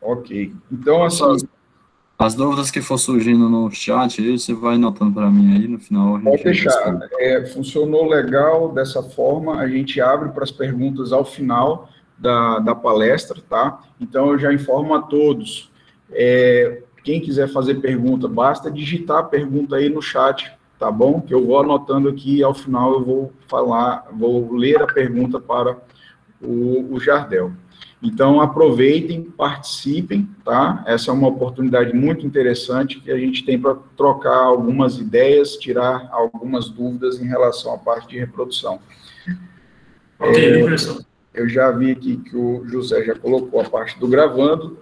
Ok. Então, Professor, assim, as dúvidas que for surgindo no chat, aí você vai anotando para mim aí, no final a pode gente deixar. responde. Funcionou legal dessa forma, a gente abre para as perguntas ao final da palestra, tá? Então, eu já informo a todos. Quem quiser fazer pergunta, basta digitar a pergunta aí no chat, tá bom? Que eu vou anotando aqui e ao final eu vou falar, vou ler a pergunta para o Jardel. Então, aproveitem, participem, tá? Essa é uma oportunidade muito interessante que a gente tem para trocar algumas ideias, tirar algumas dúvidas em relação à parte de reprodução. Ok, professor. Eu já vi aqui que o José já colocou a parte do gravando.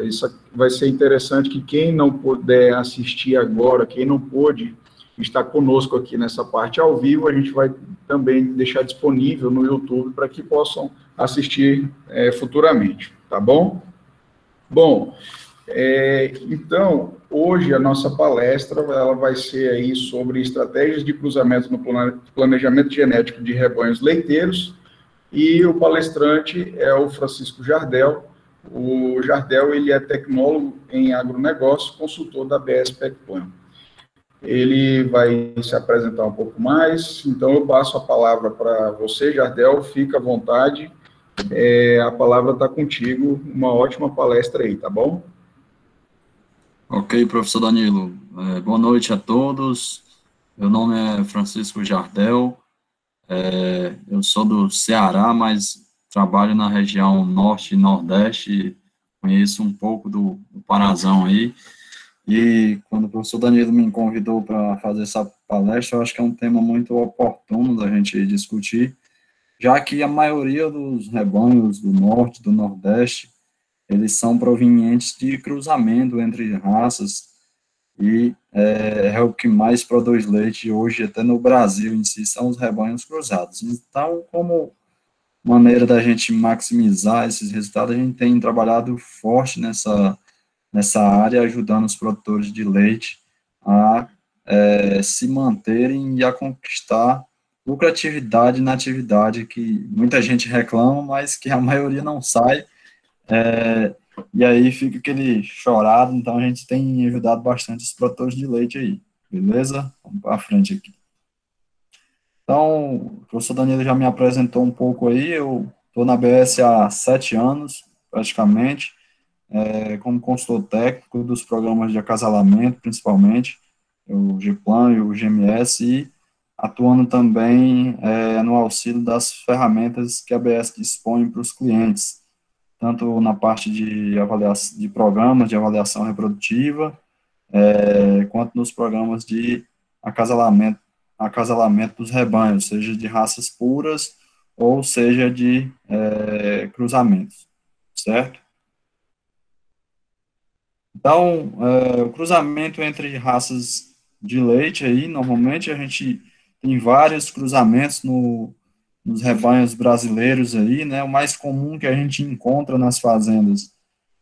Isso vai ser interessante que quem não puder assistir agora, quem não pôde estar conosco aqui nessa parte ao vivo, a gente vai também deixar disponível no YouTube para que possam assistir futuramente, tá bom? Bom, então, hoje a nossa palestra ela vai ser aí sobre estratégias de cruzamento no planejamento genético de rebanhos leiteiros, e o palestrante é o Francisco Jardel. O Jardel, ele é tecnólogo em agronegócio, consultor da BS Pecplan. Ele vai se apresentar um pouco mais, então eu passo a palavra para você, Jardel, fica à vontade, a palavra está contigo, uma ótima palestra aí, tá bom? Ok, professor Danilo. Boa noite a todos. Meu nome é Francisco Jardel. Eu sou do Ceará, mas trabalho na região norte e nordeste. Conheço um pouco do Parazão aí. E quando o professor Danilo me convidou para fazer essa palestra, eu acho que é um tema muito oportuno da gente discutir, já que a maioria dos rebanhos do norte, do nordeste, eles são provenientes de cruzamento entre raças e é o que mais produz leite hoje, até no Brasil em si, são os rebanhos cruzados. Então, como maneira da gente maximizar esses resultados, a gente tem trabalhado forte nessa área, ajudando os produtores de leite a se manterem e a conquistar lucratividade na atividade que muita gente reclama, mas que a maioria não sai, e aí fica aquele chorado. Então a gente tem ajudado bastante os produtores de leite aí, beleza? Vamos para frente aqui. Então, o professor Danilo já me apresentou um pouco aí, eu estou na BS há 7 anos, praticamente, como consultor técnico dos programas de acasalamento, principalmente, o GPLAN e o GMS, e atuando também no auxílio das ferramentas que a ABS dispõe para os clientes, tanto na parte de avaliação de programas de avaliação reprodutiva, quanto nos programas de acasalamento dos rebanhos, seja de raças puras ou seja de cruzamentos, certo? Então, o cruzamento entre raças de leite aí, normalmente a gente tem vários cruzamentos nos rebanhos brasileiros aí, né? O mais comum que a gente encontra nas fazendas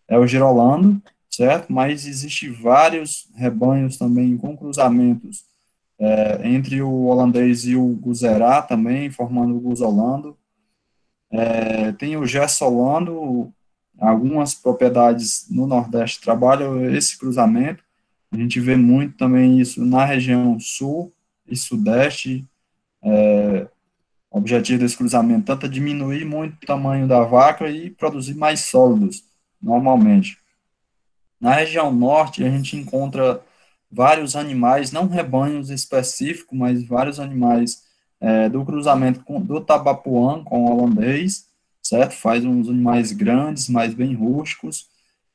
é o girolando, certo? Mas existe vários rebanhos também com cruzamentos entre o holandês e o guzerá também, formando o guzolando. Tem o gessolando, algumas propriedades no Nordeste trabalham esse cruzamento. A gente vê muito também isso na região Sul e Sudeste. O objetivo desse cruzamento tanto é diminuir muito o tamanho da vaca e produzir mais sólidos, normalmente. Na região Norte, a gente encontra vários animais, não rebanhos específicos, mas vários animais do cruzamento do tabapuã com o holandês, certo? Faz uns animais grandes, mais bem rústicos,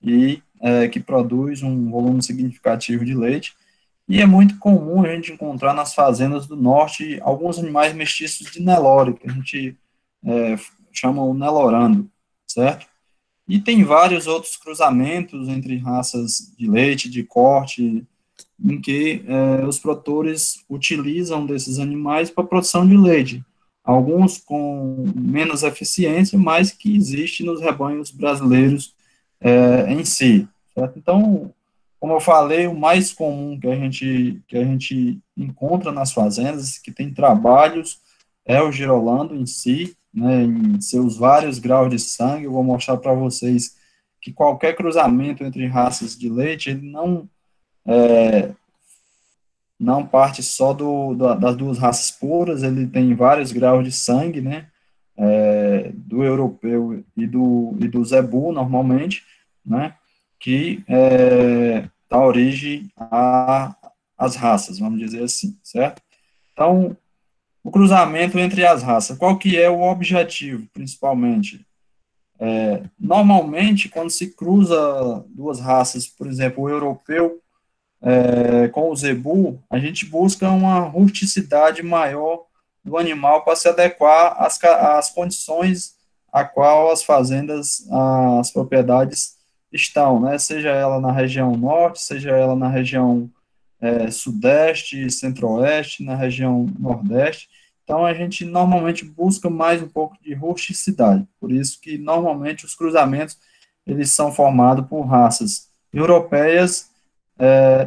e que produz um volume significativo de leite. E é muito comum a gente encontrar nas fazendas do norte alguns animais mestiços de Nelore, que a gente chama o Nelorando, certo? E tem vários outros cruzamentos entre raças de leite, de corte, em que os produtores utilizam desses animais para a produção de leite. Alguns com menos eficiência, mas que existe nos rebanhos brasileiros em si. Certo? Então, como eu falei, o mais comum que a gente encontra nas fazendas, que tem trabalhos, é o girolando em si, né, em seus vários graus de sangue. Eu vou mostrar para vocês que qualquer cruzamento entre raças de leite, ele não parte só das duas raças puras, ele tem vários graus de sangue, né, do europeu e do zebu, normalmente, né, que dá origem às raças, vamos dizer assim, certo? Então, o cruzamento entre as raças, qual que é o objetivo, principalmente? Normalmente, quando se cruza duas raças, por exemplo, o europeu com o zebu, a gente busca uma rusticidade maior do animal para se adequar às condições a qual as fazendas, as propriedades estão, né? Seja ela na região norte, seja ela na região sudeste, centro-oeste, na região nordeste. Então, a gente normalmente busca mais um pouco de rusticidade. Por isso que, normalmente, os cruzamentos, eles são formados por raças europeias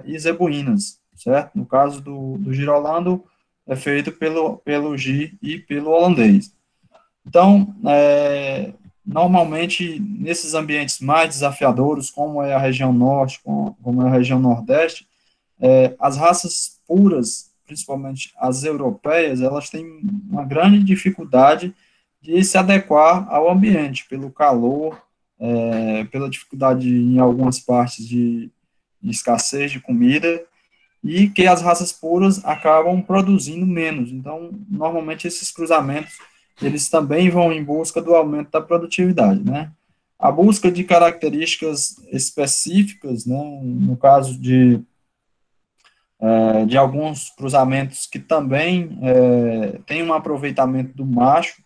e zebuínas, certo? No caso do girolando, é feito pelo gir e pelo holandês. Então, normalmente, nesses ambientes mais desafiadores, como é a região norte, como é a região nordeste, as raças puras, principalmente as europeias, elas têm uma grande dificuldade de se adequar ao ambiente, pelo calor, pela dificuldade em algumas partes de escassez de comida, e que as raças puras acabam produzindo menos. Então, normalmente, esses cruzamentos, eles também vão em busca do aumento da produtividade, né? A busca de características específicas, né, no caso de alguns cruzamentos que também têm um aproveitamento do macho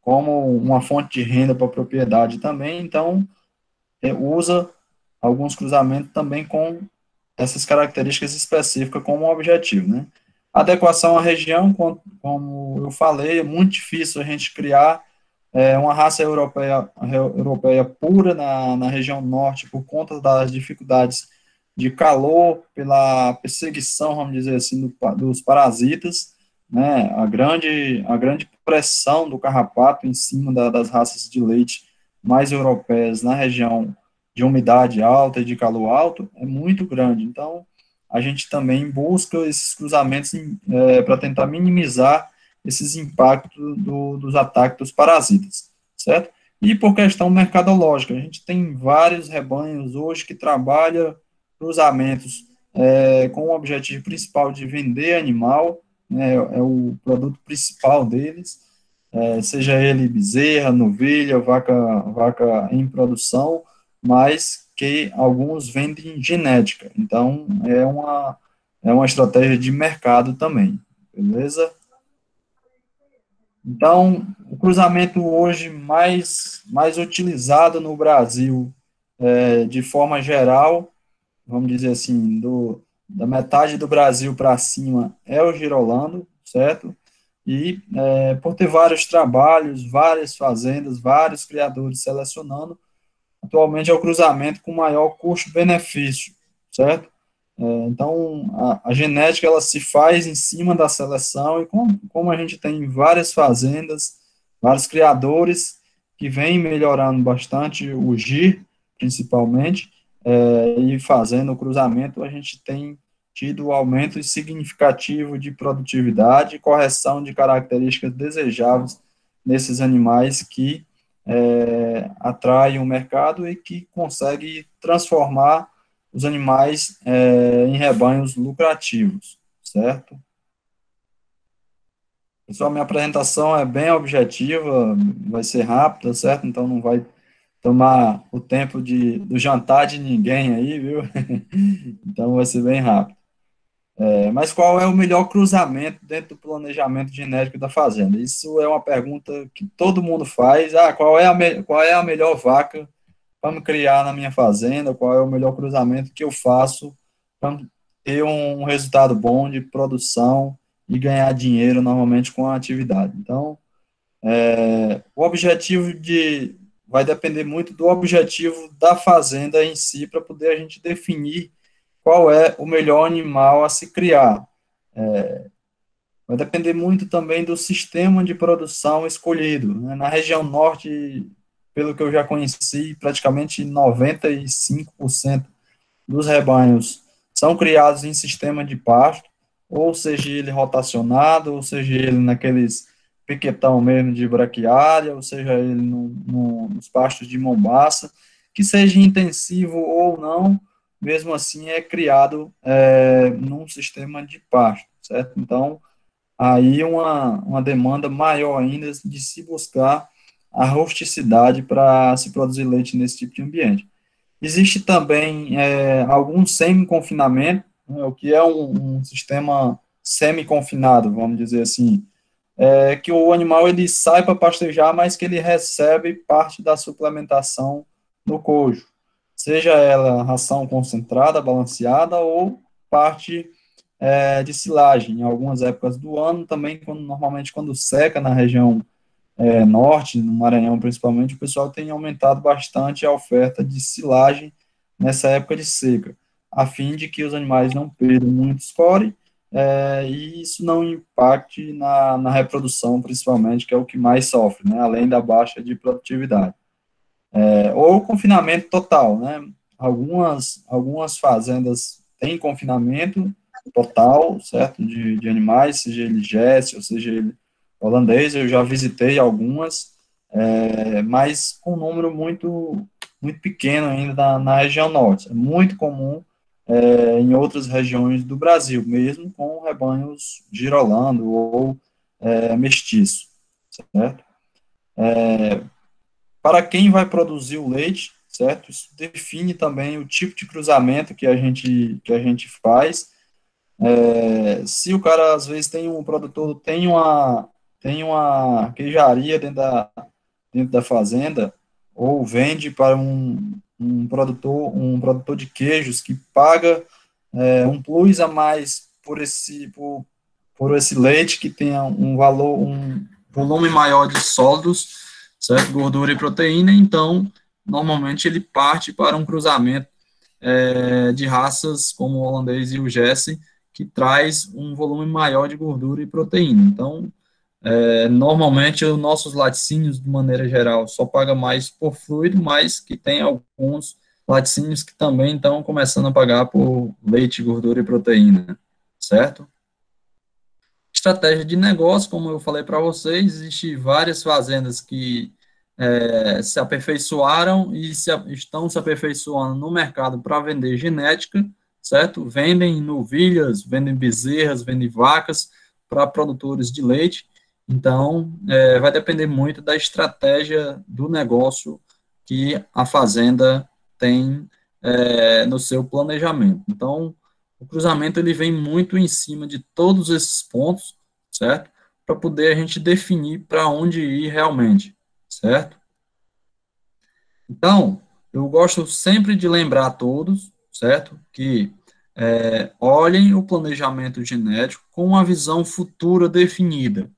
como uma fonte de renda para a propriedade também, então usa alguns cruzamentos também com essas características específicas como objetivo, né? Adequação à região, como eu falei, é muito difícil a gente criar uma raça europeia pura na região norte por conta das dificuldades de calor, pela perseguição, vamos dizer assim, dos parasitas, né, a grande pressão do carrapato em cima das raças de leite mais europeias na região de umidade alta e de calor alto é muito grande. Então, a gente também busca esses cruzamentos para tentar minimizar esses impactos dos ataques dos parasitas, certo? E por questão mercadológica, a gente tem vários rebanhos hoje que trabalham cruzamentos com o objetivo principal de vender animal, né, é o produto principal deles, seja ele bezerra, novilha, vaca em produção, mas que alguns vendem genética. Então, é uma estratégia de mercado também, beleza? Então, o cruzamento hoje mais utilizado no Brasil, de forma geral, vamos dizer assim, da metade do Brasil para cima, é o girolando, certo? E por ter vários trabalhos, várias fazendas, vários criadores selecionando, atualmente é o cruzamento com maior custo-benefício, certo? Então, a genética, ela se faz em cima da seleção, e como a gente tem várias fazendas, vários criadores que vêm melhorando bastante o GIR, principalmente, e fazendo o cruzamento, a gente tem tido um aumento significativo de produtividade e correção de características desejáveis nesses animais que atraem o mercado e que conseguem transformar os animais em rebanhos lucrativos, certo? Pessoal, minha apresentação é bem objetiva, vai ser rápida, certo? Então não vai tomar o tempo do jantar de ninguém aí, viu? Então vai ser bem rápido. Mas qual é o melhor cruzamento dentro do planejamento genético da fazenda? Isso é uma pergunta que todo mundo faz. Qual é a melhor vaca para me criar na minha fazenda? Qual é o melhor cruzamento que eu faço para ter um resultado bom de produção e ganhar dinheiro normalmente com a atividade? Então, o objetivo vai depender muito do objetivo da fazenda em si para poder a gente definir qual é o melhor animal a se criar. Vai depender muito também do sistema de produção escolhido, né? Na região norte, pelo que eu já conheci, praticamente 95% dos rebanhos são criados em sistema de pasto, ou seja ele rotacionado, ou seja ele naqueles piquetão mesmo de braquiária, ou seja ele nos pastos de mombaça, que seja intensivo ou não, mesmo assim é criado num sistema de pasto, certo? Então, aí uma demanda maior ainda de se buscar a rusticidade para se produzir leite nesse tipo de ambiente. Existe também algum semi-confinamento, né, o que é um sistema semi-confinado, vamos dizer assim, que o animal ele sai para pastejar, mas que ele recebe parte da suplementação no cojo, seja ela ração concentrada, balanceada, ou parte de silagem, em algumas épocas do ano, também normalmente quando seca na região norte, no Maranhão principalmente, o pessoal tem aumentado bastante a oferta de silagem nessa época de seca, a fim de que os animais não percam muito score, e isso não impacte na reprodução, principalmente, que é o que mais sofre, né, além da baixa de produtividade. Ou confinamento total, né, algumas fazendas têm confinamento total, certo, de animais, seja ele Jesse, ou seja ele holandês, eu já visitei algumas, mas com um número muito pequeno ainda na região norte. É muito comum em outras regiões do Brasil, mesmo com rebanhos girolando ou mestiço, certo? Para quem vai produzir o leite, certo? Isso define também o tipo de cruzamento que a gente faz. Se o cara, às vezes, um produtor tem uma queijaria dentro da fazenda, ou vende para um produtor de queijos que paga um plus a mais por esse leite que tenha um volume maior de sólidos, certo? Gordura e proteína, então, normalmente ele parte para um cruzamento de raças como o holandês e o Jesse, que traz um volume maior de gordura e proteína. Então, normalmente, os nossos laticínios, de maneira geral, só paga mais por fluido, mas que tem alguns laticínios que também estão começando a pagar por leite, gordura e proteína, certo? Estratégia de negócio, como eu falei para vocês, existem várias fazendas que se aperfeiçoaram e estão se aperfeiçoando no mercado para vender genética, certo? Vendem novilhas, vendem bezerras, vendem vacas para produtores de leite. Então, vai depender muito da estratégia do negócio que a fazenda tem no seu planejamento. Então, o cruzamento ele vem muito em cima de todos esses pontos, certo? Para poder a gente definir para onde ir realmente, certo? Então, eu gosto sempre de lembrar a todos, certo? Que olhem o planejamento genético com uma visão futura definida.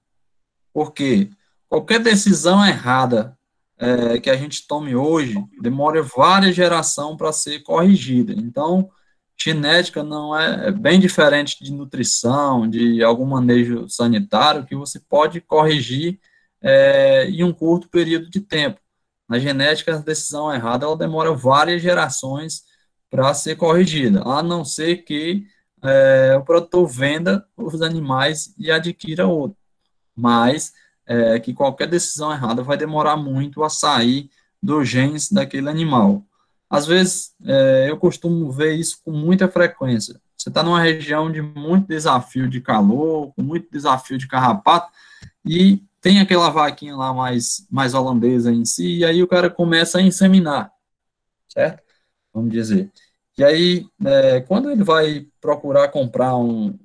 Porque qualquer decisão errada que a gente tome hoje demora várias gerações para ser corrigida. Então, genética não é bem diferente de nutrição, de algum manejo sanitário, que você pode corrigir em um curto período de tempo. Na genética, a decisão errada ela demora várias gerações para ser corrigida, a não ser que o produtor venda os animais e adquira outro. Mas que qualquer decisão errada vai demorar muito a sair dos genes daquele animal. Às vezes, eu costumo ver isso com muita frequência. Você está numa região de muito desafio de calor, com muito desafio de carrapato, e tem aquela vaquinha lá mais holandesa em si, e aí o cara começa a inseminar, certo? Vamos dizer. E aí, quando ele vai procurar comprar um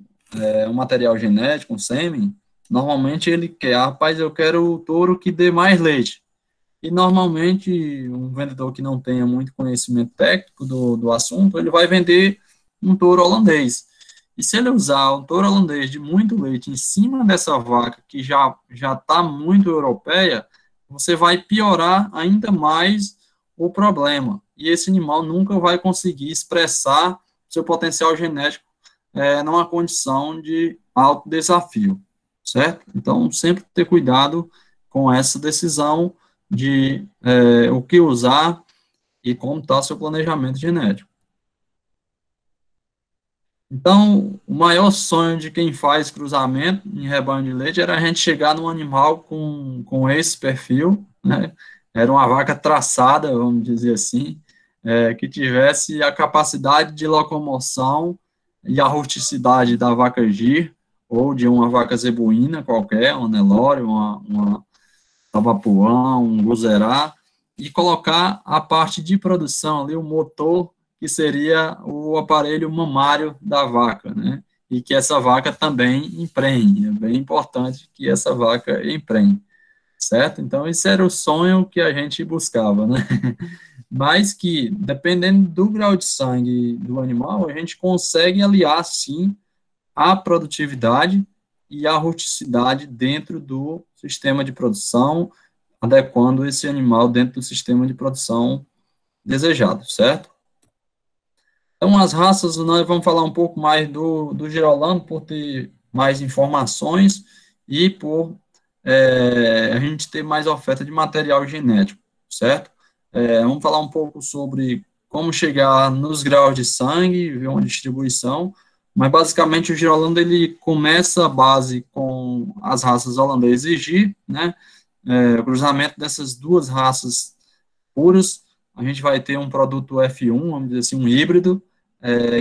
material genético, um sêmen, normalmente ele quer, rapaz, eu quero o touro que dê mais leite. E normalmente um vendedor que não tenha muito conhecimento técnico do assunto, ele vai vender um touro holandês. E se ele usar um touro holandês de muito leite em cima dessa vaca que já está muito europeia, você vai piorar ainda mais o problema. E esse animal nunca vai conseguir expressar seu potencial genético numa condição de alto desafio, certo? Então, sempre ter cuidado com essa decisão de o que usar e como está seu planejamento genético. Então, o maior sonho de quem faz cruzamento em rebanho de leite era a gente chegar num animal com esse perfil, né? Era uma vaca traçada, vamos dizer assim, que tivesse a capacidade de locomoção e a rusticidade da vaca gir, ou de uma vaca zebuína qualquer, uma Nelore, uma Tabapuã, um Guzerá, e colocar a parte de produção ali, o motor, que seria o aparelho mamário da vaca, né? E que essa vaca também emprenhe. É bem importante que essa vaca emprenhe, certo? Então, esse era o sonho que a gente buscava, né? Mas que, dependendo do grau de sangue do animal, a gente consegue aliar, sim, a produtividade e a rusticidade dentro do sistema de produção, adequando esse animal dentro do sistema de produção desejado, certo? Então, as raças, nós vamos falar um pouco mais do Girolamo, por ter mais informações e por a gente ter mais oferta de material genético, certo? Vamos falar um pouco sobre como chegar nos graus de sangue, ver uma distribuição, mas basicamente o Girolamo, ele começa a base com as raças holandês e Gir, né? O cruzamento dessas duas raças puras, a gente vai ter um produto F1, vamos dizer assim, um híbrido,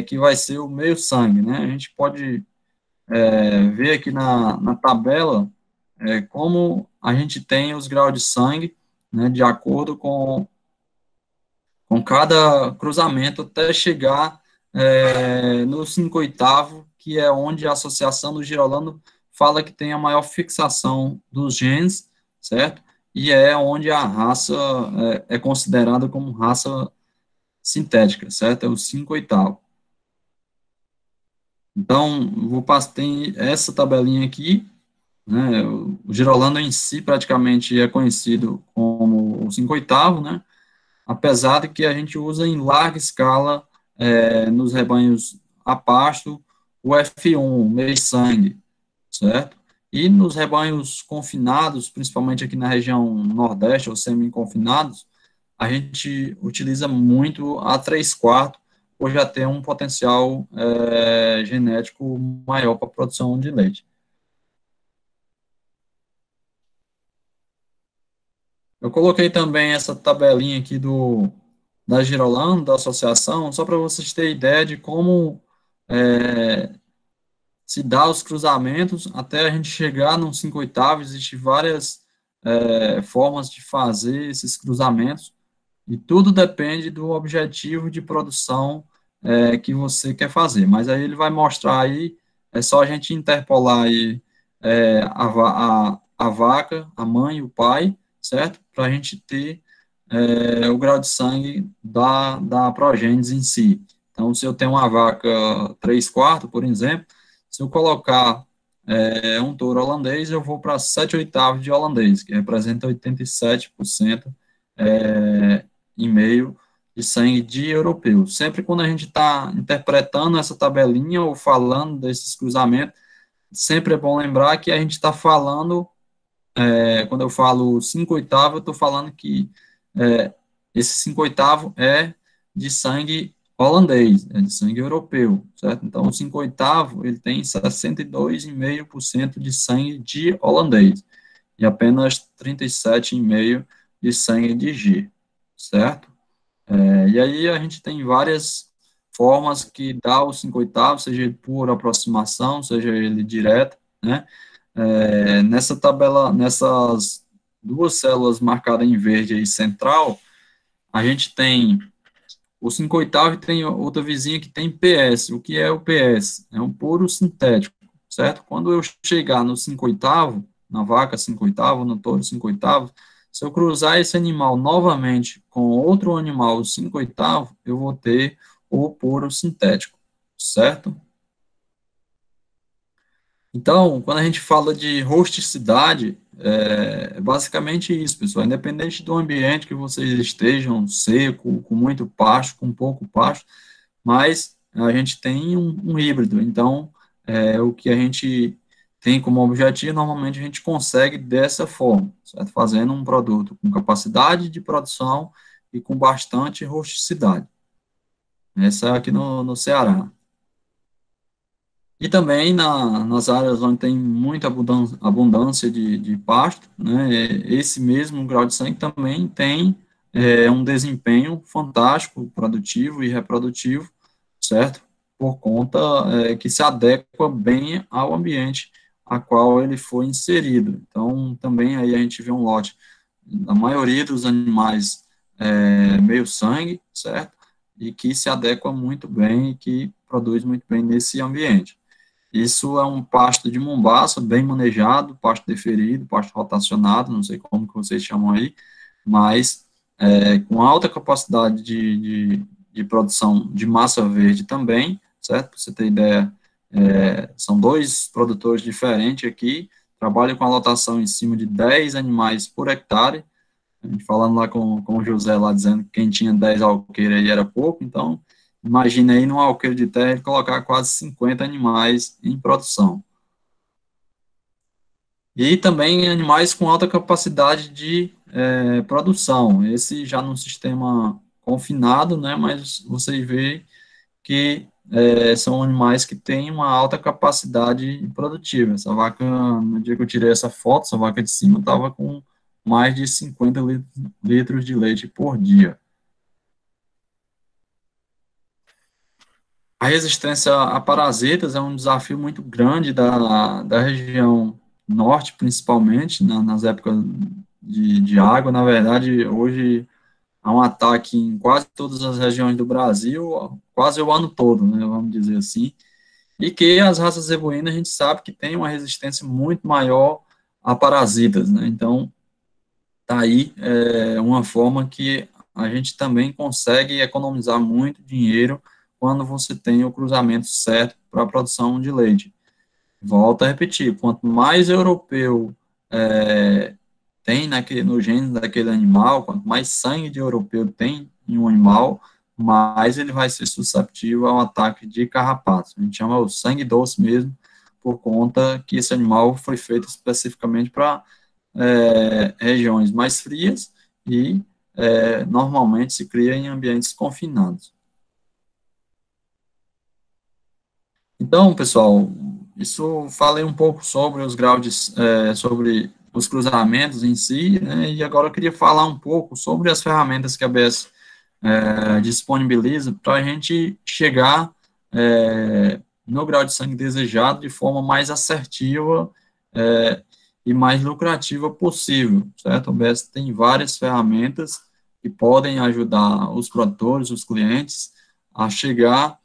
que vai ser o meio sangue, né? A gente pode ver aqui na tabela como a gente tem os graus de sangue, né, de acordo com cada cruzamento até chegar no 5/8, que é onde a Associação do Girolamo fala que tem a maior fixação dos genes, certo? E é onde a raça é considerada como raça sintética, certo? É o 5/8. Então, tem essa tabelinha aqui, né? O Girolamo em si praticamente é conhecido como o 5/8, né? Apesar de que a gente usa em larga escala nos rebanhos a pasto o F1, meio sangue, certo? E nos rebanhos confinados, principalmente aqui na região nordeste ou semi-confinados, a gente utiliza muito a 3/4, por já ter um potencial genético maior para a produção de leite. Eu coloquei também essa tabelinha aqui da Girolamo, da associação, só para vocês terem ideia de como se dá os cruzamentos até a gente chegar no 5/8. Existem várias formas de fazer esses cruzamentos, e tudo depende do objetivo de produção que você quer fazer. Mas aí ele vai mostrar aí, é só a gente interpolar aí a vaca, a mãe, o pai, certo? Para a gente ter o grau de sangue da progênese em si. Então, se eu tenho uma vaca 3/4, por exemplo, se eu colocar um touro holandês, eu vou para 7/8 de holandês, que representa 87% e meio de sangue de europeu. Sempre quando a gente está interpretando essa tabelinha ou falando desses cruzamentos, sempre é bom lembrar que a gente está falando, quando eu falo 5/8, eu estou falando que esse 5/8 é de sangue holandês, é de sangue europeu, certo? Então, o 5/8, ele tem 62,5% de sangue de holandês e apenas 37,5% de sangue de G, certo? E aí a gente tem várias formas que dá o 5/8, seja ele por aproximação, seja ele direto, né? Nessa tabela, nessas duas células marcadas em verde aí, central, a gente tem o 5/8 e tem outra vizinha que tem PS. O que é o PS? É um puro sintético, certo? Quando eu chegar no 5/8, na vaca 5/8, no touro 5/8, se eu cruzar esse animal novamente com outro animal 5/8, eu vou ter o puro sintético, certo? Então, quando a gente fala de rusticidade, é basicamente isso, pessoal. Independente do ambiente que vocês estejam, seco, com muito pasto, com pouco pasto, mas a gente tem um híbrido. Então, o que a gente tem como objetivo, normalmente a gente consegue dessa forma, certo? Fazendo um produto com capacidade de produção e com bastante rusticidade. Essa é aqui no Ceará. E também nas áreas onde tem muita abundância de pasto, né, esse mesmo grau de sangue também tem um desempenho fantástico, produtivo e reprodutivo, certo? Por conta que se adequa bem ao ambiente a qual ele foi inserido. Então, também aí a gente vê um lote, a maioria dos animais meio sangue, certo? E que se adequa muito bem e que produz muito bem nesse ambiente. Isso é um pasto de mombaça, bem manejado, pasto deferido, pasto rotacionado, não sei como que vocês chamam aí, mas com alta capacidade de produção de massa verde também, certo? Para você ter ideia, são dois produtores diferentes aqui, trabalham com a lotação em cima de 10 animais por hectare, a gente falando lá com o José, lá dizendo que quem tinha 10 alqueires aí era pouco, então, imagina aí num alqueire de terra ele colocar quase 50 animais em produção. E também animais com alta capacidade de produção, esse já num sistema confinado, né, mas você vê que são animais que têm uma alta capacidade produtiva. Essa vaca, no dia que eu tirei essa foto, essa vaca de cima estava com mais de 50 litros de leite por dia. A resistência a parasitas é um desafio muito grande da região norte, principalmente, nas épocas de água. Na verdade, hoje há um ataque em quase todas as regiões do Brasil, quase o ano todo, né, vamos dizer assim, e que as raças zebuínas a gente sabe que tem uma resistência muito maior a parasitas, né, então tá aí uma forma que a gente também consegue economizar muito dinheiro quando você tem o cruzamento certo para a produção de leite. Volto a repetir, quanto mais europeu tem no gene daquele animal, quanto mais sangue de europeu tem em um animal, mais ele vai ser susceptível ao ataque de carrapatos. A gente chama o sangue doce mesmo, por conta que esse animal foi feito especificamente para regiões mais frias e normalmente se cria em ambientes confinados. Então, pessoal, isso falei um pouco sobre os graus sobre os cruzamentos em si, né, e agora eu queria falar um pouco sobre as ferramentas que a ABS disponibiliza para a gente chegar no grau de sangue desejado de forma mais assertiva e mais lucrativa possível, certo? A ABS tem várias ferramentas que podem ajudar os produtores, os clientes, a chegar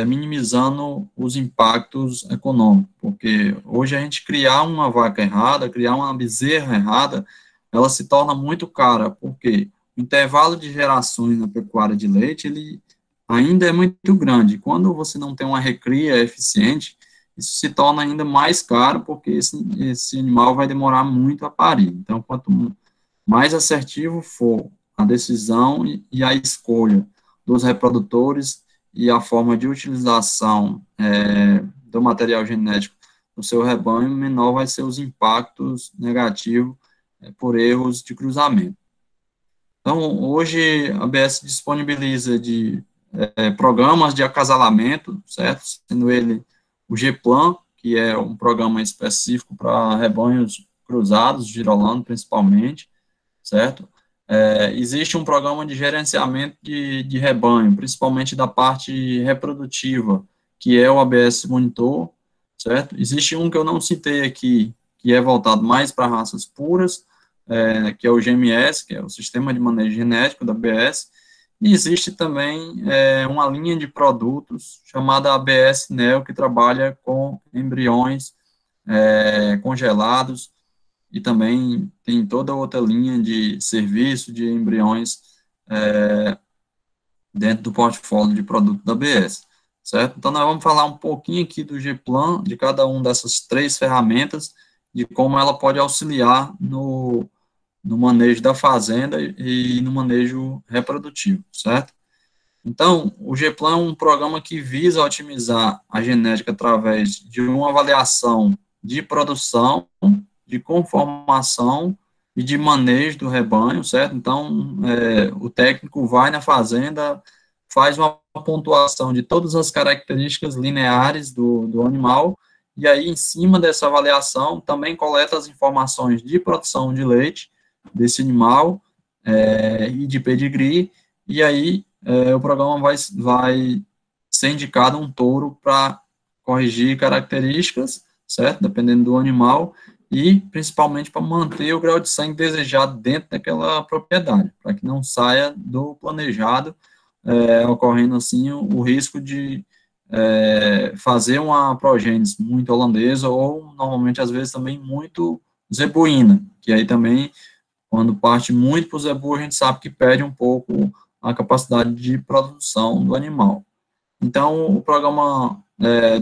minimizando os impactos econômicos, porque hoje a gente criar uma vaca errada, criar uma bezerra errada, ela se torna muito cara, porque o intervalo de gerações na pecuária de leite, ele ainda é muito grande. Quando você não tem uma recria eficiente, isso se torna ainda mais caro, porque esse animal vai demorar muito a parir. Então, quanto mais assertivo for a decisão e a escolha dos reprodutores e a forma de utilização do material genético no seu rebanho, menor vai ser os impactos negativos por erros de cruzamento. Então, hoje a ABS disponibiliza programas de acasalamento, certo? Sendo ele o G-Plan, que é um programa específico para rebanhos cruzados, girolando principalmente, certo? Existe um programa de gerenciamento de rebanho, principalmente da parte reprodutiva, que é o ABS Monitor, certo? Existe um que eu não citei aqui, que é voltado mais para raças puras, que é o GMS, que é o Sistema de Manejo Genético da ABS, e existe também uma linha de produtos chamada ABS Neo, que trabalha com embriões congelados, e também tem toda outra linha de serviço de embriões dentro do portfólio de produto da ABS, certo? Então, nós vamos falar um pouquinho aqui do G-Plan, de cada uma dessas 3 ferramentas, de como ela pode auxiliar no manejo da fazenda e no manejo reprodutivo, certo? Então, o G-Plan é um programa que visa otimizar a genética através de uma avaliação de produção, de conformação e de manejo do rebanho, certo? Então, o técnico vai na fazenda, faz uma pontuação de todas as características lineares do animal, e aí, em cima dessa avaliação, também coleta as informações de produção de leite desse animal e de pedigree, e aí o programa vai ser indicado um touro para corrigir características, certo? Dependendo do animal, e principalmente para manter o grau de sangue desejado dentro daquela propriedade, para que não saia do planejado, ocorrendo assim o risco de fazer uma progênese muito holandesa ou, normalmente, às vezes, também muito zebuína, que aí também, quando parte muito para o zebu, a gente sabe que perde um pouco a capacidade de produção do animal. Então, o programa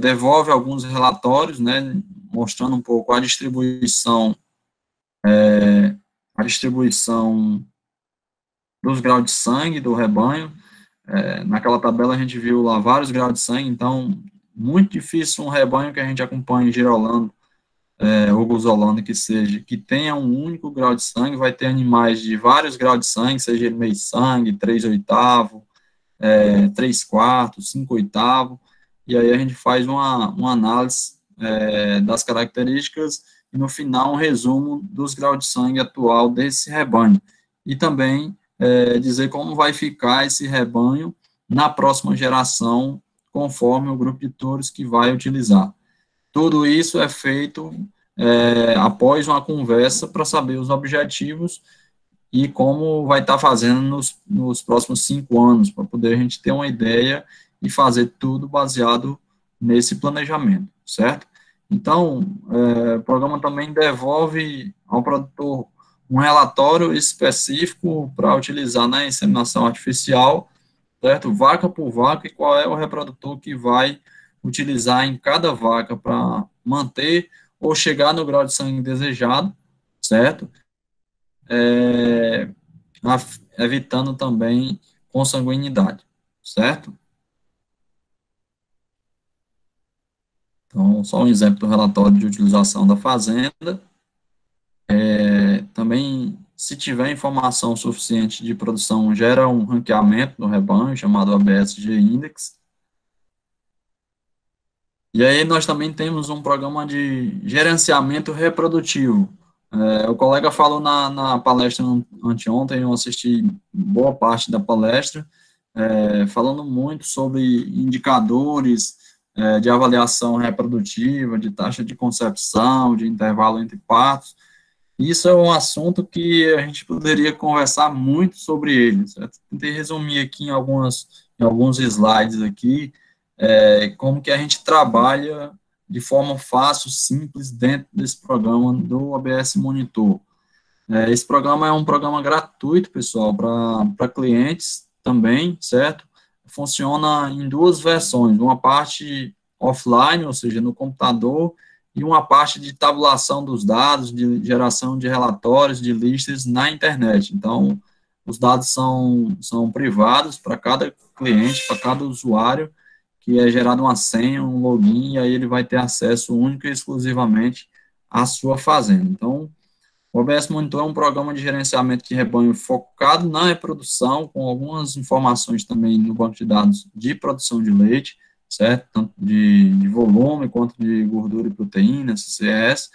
devolve alguns relatórios, né, mostrando um pouco a distribuição dos graus de sangue do rebanho. Naquela tabela a gente viu lá vários graus de sangue, então, muito difícil um rebanho que a gente acompanha em Girolando, ou Gozolândia, que tenha um único grau de sangue, vai ter animais de vários graus de sangue, seja ele meio sangue, 3/8, 3/4, 5/8, e aí a gente faz uma análise das características e, no final, um resumo dos graus de sangue atual desse rebanho. E também dizer como vai ficar esse rebanho na próxima geração, conforme o grupo de touros que vai utilizar. Tudo isso é feito após uma conversa para saber os objetivos e como vai estar fazendo nos próximos 5 anos, para poder a gente ter uma ideia e fazer tudo baseado nesse planejamento, certo? Então, o programa também devolve ao produtor um relatório específico para utilizar na inseminação artificial, certo? Vaca por vaca, e qual é o reprodutor que vai utilizar em cada vaca para manter ou chegar no grau de sangue desejado, certo? Evitando também consanguinidade, certo? Então, só um exemplo do relatório de utilização da fazenda. Também, se tiver informação suficiente de produção, gera um ranqueamento do rebanho, chamado ABS-G Index. E aí nós também temos um programa de gerenciamento reprodutivo. O colega falou na palestra anteontem, eu assisti boa parte da palestra, falando muito sobre indicadores de avaliação reprodutiva, de taxa de concepção, de intervalo entre partos. Isso é um assunto que a gente poderia conversar muito sobre ele, certo? Tentei resumir aqui em alguns slides aqui, como que a gente trabalha de forma fácil, simples, dentro desse programa do ABS Monitor. Esse programa é um programa gratuito, pessoal, para clientes também, certo? Funciona em 2 versões, uma parte offline, ou seja, no computador, e uma parte de tabulação dos dados, de geração de relatórios, de listas na internet. Então, os dados são privados para cada cliente, para cada usuário, que é gerado uma senha, um login, e aí ele vai ter acesso único e exclusivamente à sua fazenda. Então, o ABS Monitor é um programa de gerenciamento de rebanho focado na reprodução, com algumas informações também no banco de dados de produção de leite, certo? Tanto de volume quanto de gordura e proteína, CCS,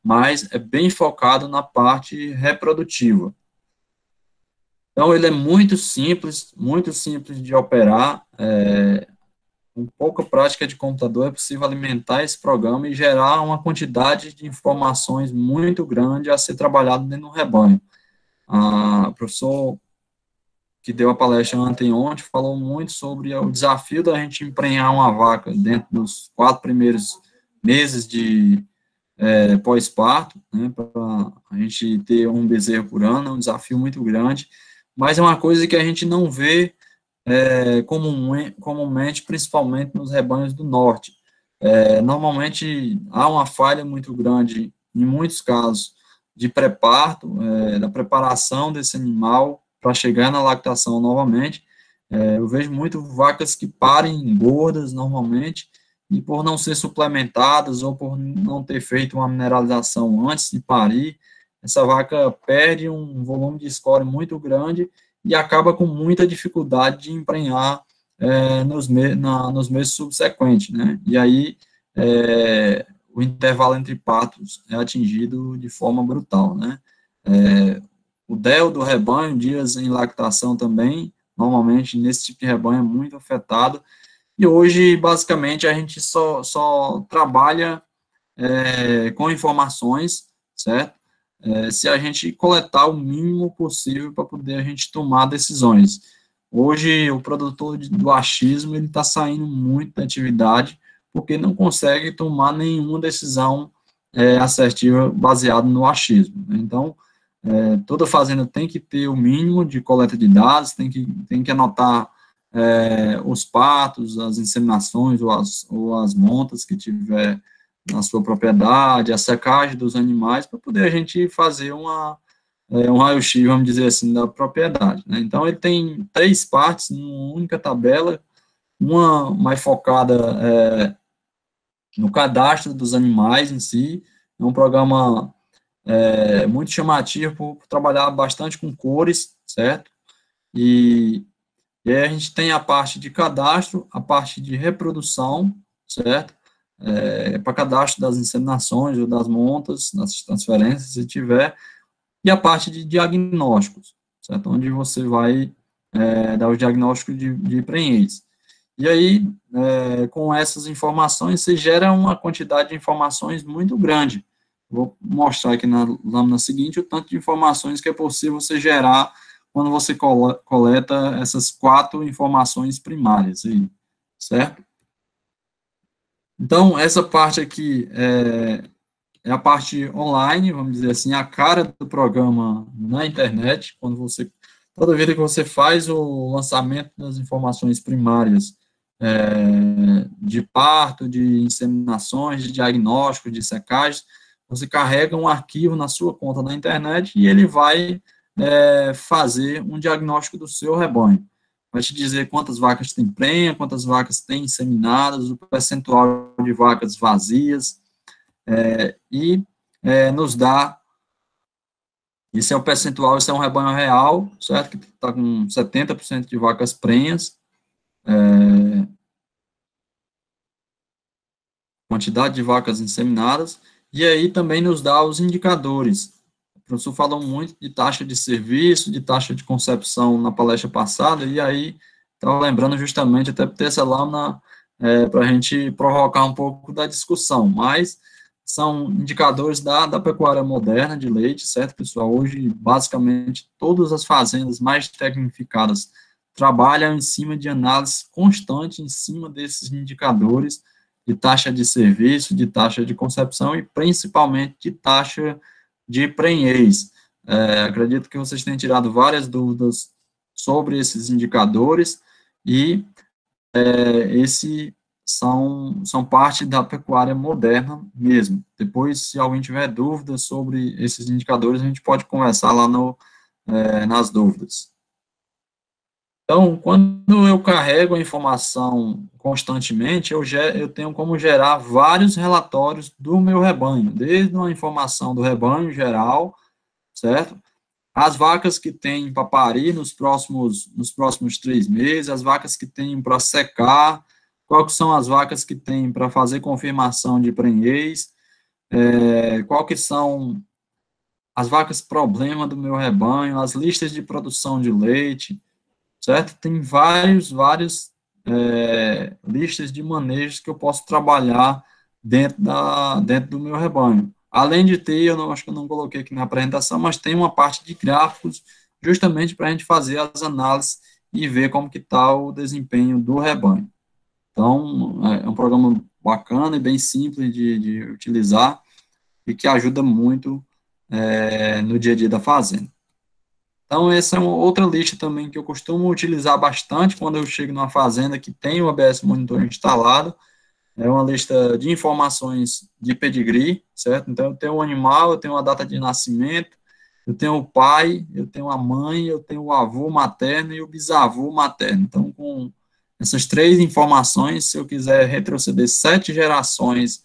mas é bem focado na parte reprodutiva. Então, ele é muito simples de operar, com pouca prática de computador, é possível alimentar esse programa e gerar uma quantidade de informações muito grande a ser trabalhado dentro do rebanho. O professor que deu a palestra ontem falou muito sobre o desafio da gente emprenhar uma vaca dentro dos 4 primeiros meses de pós-parto, né, para a gente ter um bezerro por ano, é um desafio muito grande, mas é uma coisa que a gente não vê comumente, principalmente nos rebanhos do norte. Normalmente, há uma falha muito grande, em muitos casos, de pré-parto, da preparação desse animal para chegar na lactação novamente. Eu vejo muito vacas que parem gordas, normalmente, e por não ser suplementadas ou por não ter feito uma mineralização antes de parir, essa vaca perde um volume de score muito grande e acaba com muita dificuldade de emprenhar nos meses subsequentes, né? E aí o intervalo entre partos é atingido de forma brutal, né? O DEL do rebanho, dias em lactação também, normalmente nesse tipo de rebanho é muito afetado, e hoje, basicamente, a gente só trabalha com informações, certo? Se a gente coletar o mínimo possível para poder a gente tomar decisões. Hoje, o produtor do achismo, ele está saindo muito da atividade, porque não consegue tomar nenhuma decisão assertiva baseada no achismo. Então, toda fazenda tem que ter o mínimo de coleta de dados, tem que anotar os partos, as inseminações ou as montas que tiver na sua propriedade, a secagem dos animais, para poder a gente fazer um raio-x, vamos dizer assim, da propriedade, né? Então, ele tem 3 partes, numa única tabela, uma mais focada no cadastro dos animais em si, é um programa muito chamativo por trabalhar bastante com cores, certo? E aí a gente tem a parte de cadastro, a parte de reprodução, certo? Para cadastro das inseminações ou das montas, das transferências, se tiver, e a parte de diagnósticos, certo? Onde você vai dar o diagnóstico de prenhez. E aí, com essas informações, você gera uma quantidade de informações muito grande. Vou mostrar aqui na lâmina seguinte o tanto de informações que é possível você gerar quando você coleta essas 4 informações primárias, aí, certo? Então, essa parte aqui é a parte online, vamos dizer assim, a cara do programa na internet, toda vez que você faz o lançamento das informações primárias de parto, de inseminações, de diagnóstico, de secagem, você carrega um arquivo na sua conta na internet e ele vai fazer um diagnóstico do seu rebanho. Vai te dizer quantas vacas tem prenha, quantas vacas tem inseminadas, o percentual de vacas vazias, e nos dá, esse é o percentual, esse é um rebanho real, certo? Que está com 70% de vacas prenhas, quantidade de vacas inseminadas, e aí também nos dá os indicadores. O professor falou muito de taxa de serviço, de taxa de concepção na palestra passada, e aí estava lembrando justamente até ter essa lâmina para a gente provocar um pouco da discussão, mas são indicadores da pecuária moderna de leite, certo, pessoal? Hoje, basicamente, todas as fazendas mais tecnificadas trabalham em cima de análise constante em cima desses indicadores de taxa de serviço, de taxa de concepção e, principalmente, de taxa de prenhez. Acredito que vocês tenham tirado várias dúvidas sobre esses indicadores e são parte da pecuária moderna mesmo. Depois, se alguém tiver dúvidas sobre esses indicadores, a gente pode conversar lá nas dúvidas. Então, quando eu carrego a informação constantemente, eu tenho como gerar vários relatórios do meu rebanho, desde uma informação do rebanho geral, certo? As vacas que têm para parir nos próximos 3 meses, as vacas que têm para secar, quais são as vacas que têm para fazer confirmação de prenhez, qual que são as vacas problema do meu rebanho, as listas de produção de leite, certo? Tem várias listas de manejos que eu posso trabalhar dentro do meu rebanho. Além de ter, acho que eu não coloquei aqui na apresentação, mas tem uma parte de gráficos justamente para a gente fazer as análises e ver como que está o desempenho do rebanho. Então, é um programa bacana e bem simples de utilizar e que ajuda muito no dia a dia da fazenda. Então, essa é uma outra lista também que eu costumo utilizar bastante quando eu chego numa fazenda que tem o ABS Monitor instalado. É uma lista de informações de pedigree, certo? Então, eu tenho o animal, eu tenho a data de nascimento, eu tenho o pai, eu tenho a mãe, eu tenho o avô materno e o bisavô materno. Então, com essas 3 informações, se eu quiser retroceder 7 gerações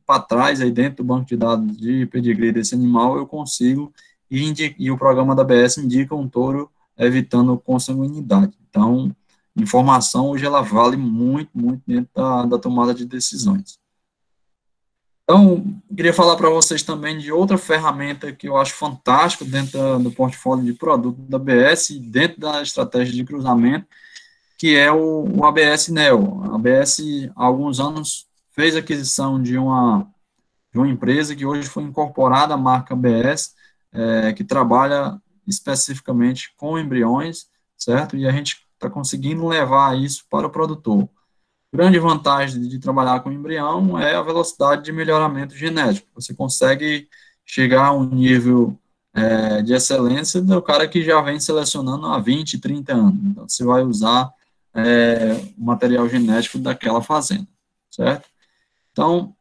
para trás, aí dentro do banco de dados de pedigree desse animal, eu consigo, e o programa da ABS indica um touro evitando consanguinidade. Então, informação hoje ela vale muito, muito dentro da tomada de decisões. Então, queria falar para vocês também de outra ferramenta que eu acho fantástico dentro do portfólio de produto da ABS e dentro da estratégia de cruzamento, que é o ABS Neo. A ABS, há alguns anos, fez aquisição de uma empresa que hoje foi incorporada à marca ABS, que trabalha especificamente com embriões, certo? E a gente está conseguindo levar isso para o produtor. Grande vantagem de trabalhar com embrião é a velocidade de melhoramento genético. Você consegue chegar a um nível de excelência do cara que já vem selecionando há 20, 30 anos. Então, você vai usar o material genético daquela fazenda, certo? Então,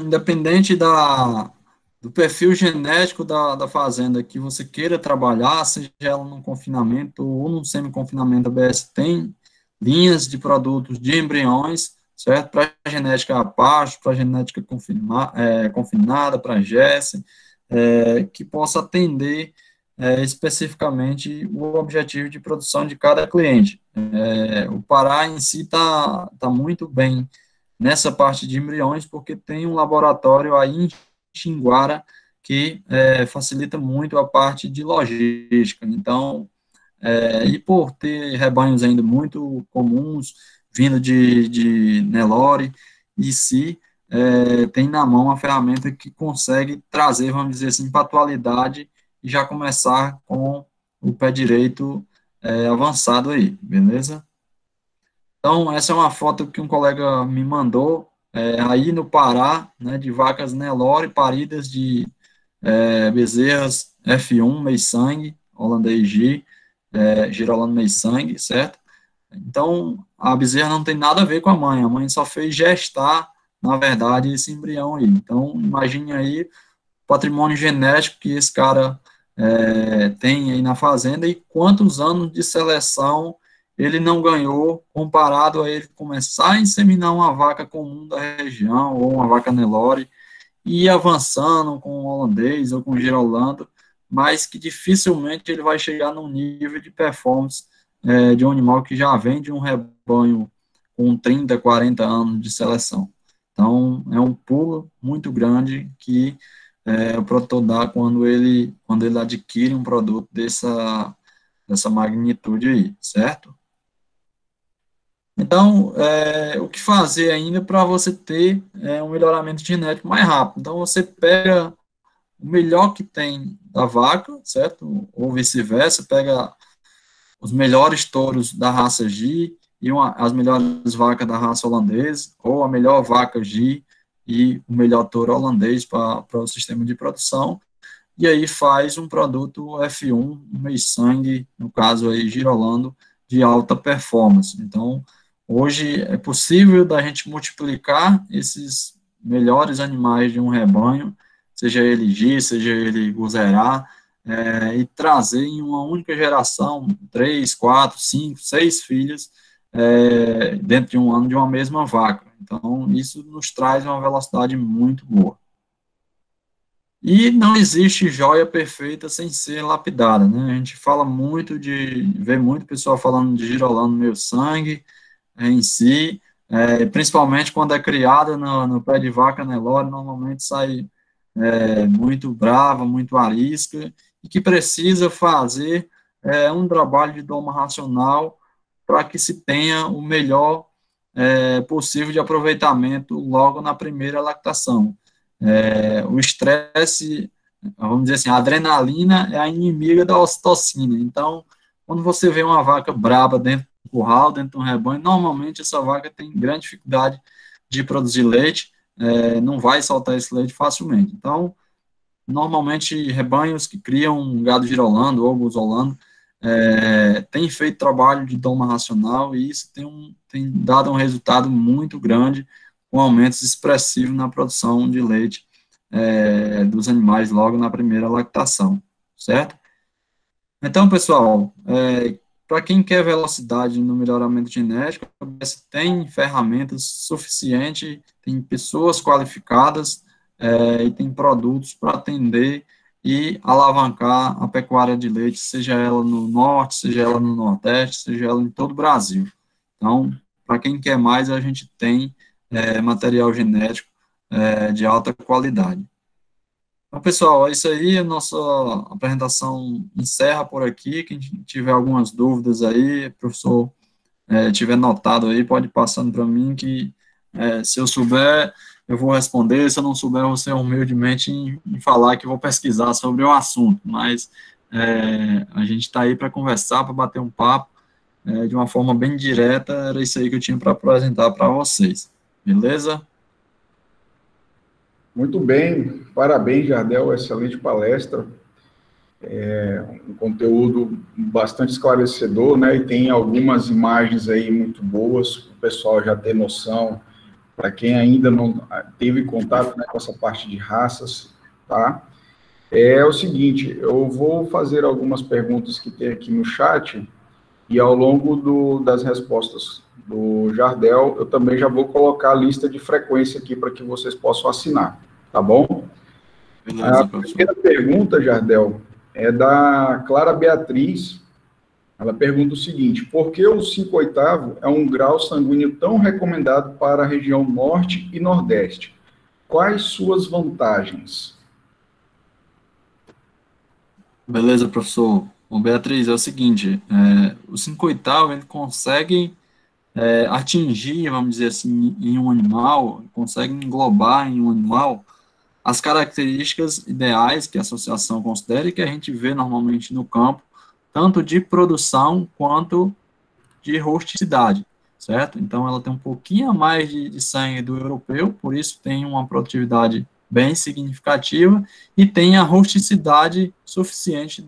independente do perfil genético da fazenda que você queira trabalhar, seja ela num confinamento ou num semi-confinamento, a ABS tem linhas de produtos de embriões, certo? Para genética a pasto, para genética confinada, para GES, que possa atender especificamente o objetivo de produção de cada cliente. O Pará em si tá muito bem nessa parte de embriões, porque tem um laboratório aí em Xinguara que facilita muito a parte de logística. Então, e por ter rebanhos ainda muito comuns, vindo de Nelore e Si, tem na mão uma ferramenta que consegue trazer, vamos dizer assim, para a atualidade e já começar com o pé direito avançado aí, beleza? Então, essa é uma foto que um colega me mandou, aí no Pará, né, de vacas Nelore paridas de bezerras F1, meio-sangue, holandês G, girolando meio-sangue, certo? Então, a bezerra não tem nada a ver com a mãe só fez gestar, na verdade, esse embrião aí. Então, imagine aí o patrimônio genético que esse cara tem aí na fazenda e quantos anos de seleção ele não ganhou comparado a ele começar a inseminar uma vaca comum da região ou uma vaca Nelore e ir avançando com o holandês ou com o girolando, mas que dificilmente ele vai chegar num nível de performance de um animal que já vem de um rebanho com 30, 40 anos de seleção. Então, é um pulo muito grande que o produtor dá quando ele adquire um produto dessa magnitude aí, certo? Então, o que fazer ainda para você ter um melhoramento genético mais rápido? Então, você pega o melhor que tem da vaca, certo? Ou vice-versa, pega os melhores touros da raça G e as melhores vacas da raça holandesa, ou a melhor vaca G e o melhor touro holandês para o sistema de produção, e aí faz um produto F1, meio-sangue, no caso aí, girolando, de alta performance. Então, hoje é possível da gente multiplicar esses melhores animais de um rebanho, seja ele G, seja ele Guzerá, e trazer em uma única geração 3, 4, 5, 6 filhas dentro de um ano de uma mesma vaca. Então, isso nos traz uma velocidade muito boa. E não existe joia perfeita sem ser lapidada, né? A gente fala muito vê muito pessoal falando de girolando meio sangue em si, principalmente quando é criada no pé de vaca Nelore, normalmente sai muito brava, muito arisca, e que precisa fazer um trabalho de doma racional para que se tenha o melhor possível de aproveitamento logo na primeira lactação. O estresse, vamos dizer assim, a adrenalina é a inimiga da ocitocina. Então, quando você vê uma vaca braba dentro do curral, dentro de um rebanho, normalmente essa vaca tem grande dificuldade de produzir leite, não vai soltar esse leite facilmente. Então, normalmente, rebanhos que criam um gado girolando ou guzolando têm feito trabalho de doma racional e isso tem dado um resultado muito grande, com aumentos expressivos na produção de leite dos animais logo na primeira lactação, certo? Então, pessoal, para quem quer velocidade no melhoramento genético, a UBS tem ferramentas suficientes, tem pessoas qualificadas e tem produtos para atender e alavancar a pecuária de leite, seja ela no norte, seja ela no nordeste, seja ela em todo o Brasil. Então, para quem quer mais, a gente tem material genético de alta qualidade. Então, pessoal, é isso aí, a nossa apresentação encerra por aqui. Quem tiver algumas dúvidas aí, professor, tiver notado aí, pode ir passando para mim que, se eu souber, eu vou responder, se eu não souber, eu vou ser humildemente em falar que vou pesquisar sobre o assunto, mas a gente está aí para conversar, para bater um papo, de uma forma bem direta, era isso aí que eu tinha para apresentar para vocês, beleza? Muito bem, parabéns, Jardel, excelente palestra. Um conteúdo bastante esclarecedor, né? E tem algumas imagens aí muito boas, o pessoal já ter noção, para quem ainda não teve contato, né, com essa parte de raças, tá? É o seguinte, eu vou fazer algumas perguntas que tem aqui no chat, e ao longo das respostas do Jardel, eu também já vou colocar a lista de frequência aqui para que vocês possam assinar, tá bom? Beleza, A professor. primeira pergunta, Jardel, é da Clara Beatriz. Ela pergunta o seguinte: por que o 5/8 é um grau sanguíneo tão recomendado para a região norte e nordeste? Quais suas vantagens? Beleza, professor. Bom, Beatriz, é o seguinte, o 5/8 ele consegue atingir, vamos dizer assim, em um animal, consegue englobar em um animal as características ideais que a associação considera e que a gente vê normalmente no campo, tanto de produção quanto de rusticidade, certo? Então, ela tem um pouquinho a mais de sangue do europeu, por isso tem uma produtividade bem significativa e tem a rusticidade suficiente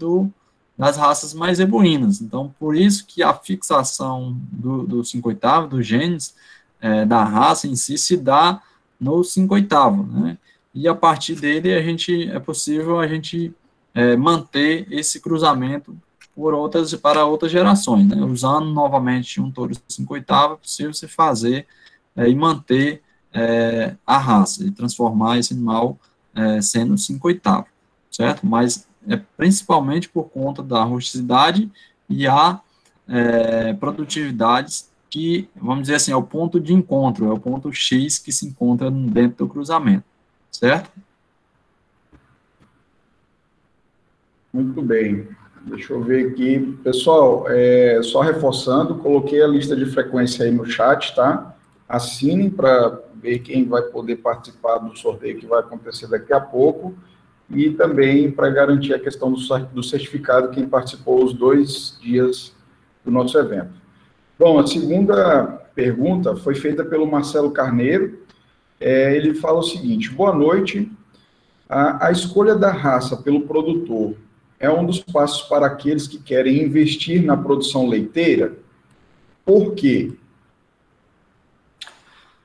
das raças mais zebuínas. Então, por isso que a fixação do 5/8, dos genes da raça em si, se dá no 5/8, né? E a partir dele é possível a gente manter esse cruzamento para outras gerações, né? Usando novamente um touro 5/8, é possível você fazer e manter a raça e transformar esse animal sendo 5/8, certo? Mas é principalmente por conta da rusticidade e a produtividades que, vamos dizer assim, é o ponto de encontro, é o ponto X que se encontra dentro do cruzamento, certo? Muito bem. Deixa eu ver aqui. Pessoal, só reforçando, coloquei a lista de frequência aí no chat, tá? Assinem para ver quem vai poder participar do sorteio que vai acontecer daqui a pouco e também para garantir a questão do certificado, quem participou os 2 dias do nosso evento. Bom, a segunda pergunta foi feita pelo Marcelo Carneiro. Ele fala o seguinte: boa noite. A escolha da raça pelo produtor é um dos passos para aqueles que querem investir na produção leiteira? Por quê?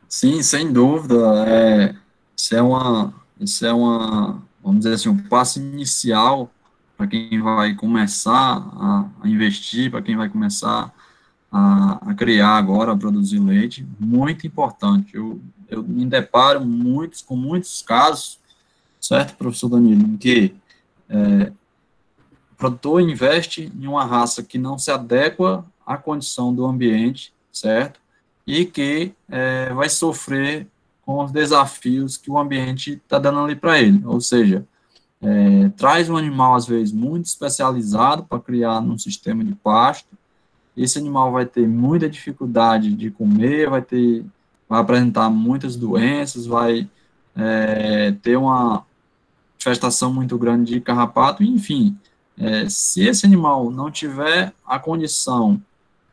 Sim, sem dúvida. Isso é uma, vamos dizer assim, um passo inicial para quem vai começar a investir, para quem vai começar a criar agora, a produzir leite, muito importante. Eu me deparo com muitos casos, certo, professor Danilo, em que o produtor investe em uma raça que não se adequa à condição do ambiente, certo? E que vai sofrer com os desafios que o ambiente está dando ali para ele. Ou seja, traz um animal, às vezes, muito especializado para criar num sistema de pasto. Esse animal vai ter muita dificuldade de comer, vai apresentar muitas doenças, vai ter uma infestação muito grande de carrapato, enfim. Se esse animal não tiver a condição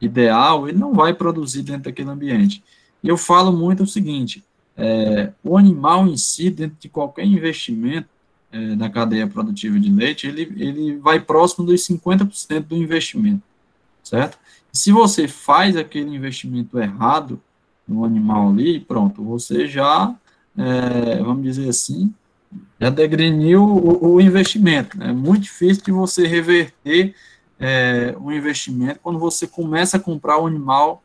ideal, ele não vai produzir dentro daquele ambiente. E eu falo muito o seguinte: o animal em si, dentro de qualquer investimento na cadeia produtiva de leite, ele vai próximo dos 50% do investimento, certo? E se você faz aquele investimento errado no animal ali, pronto, você já, vamos dizer assim, já degriniu o investimento. É muito difícil de você reverter um investimento quando você começa a comprar o animal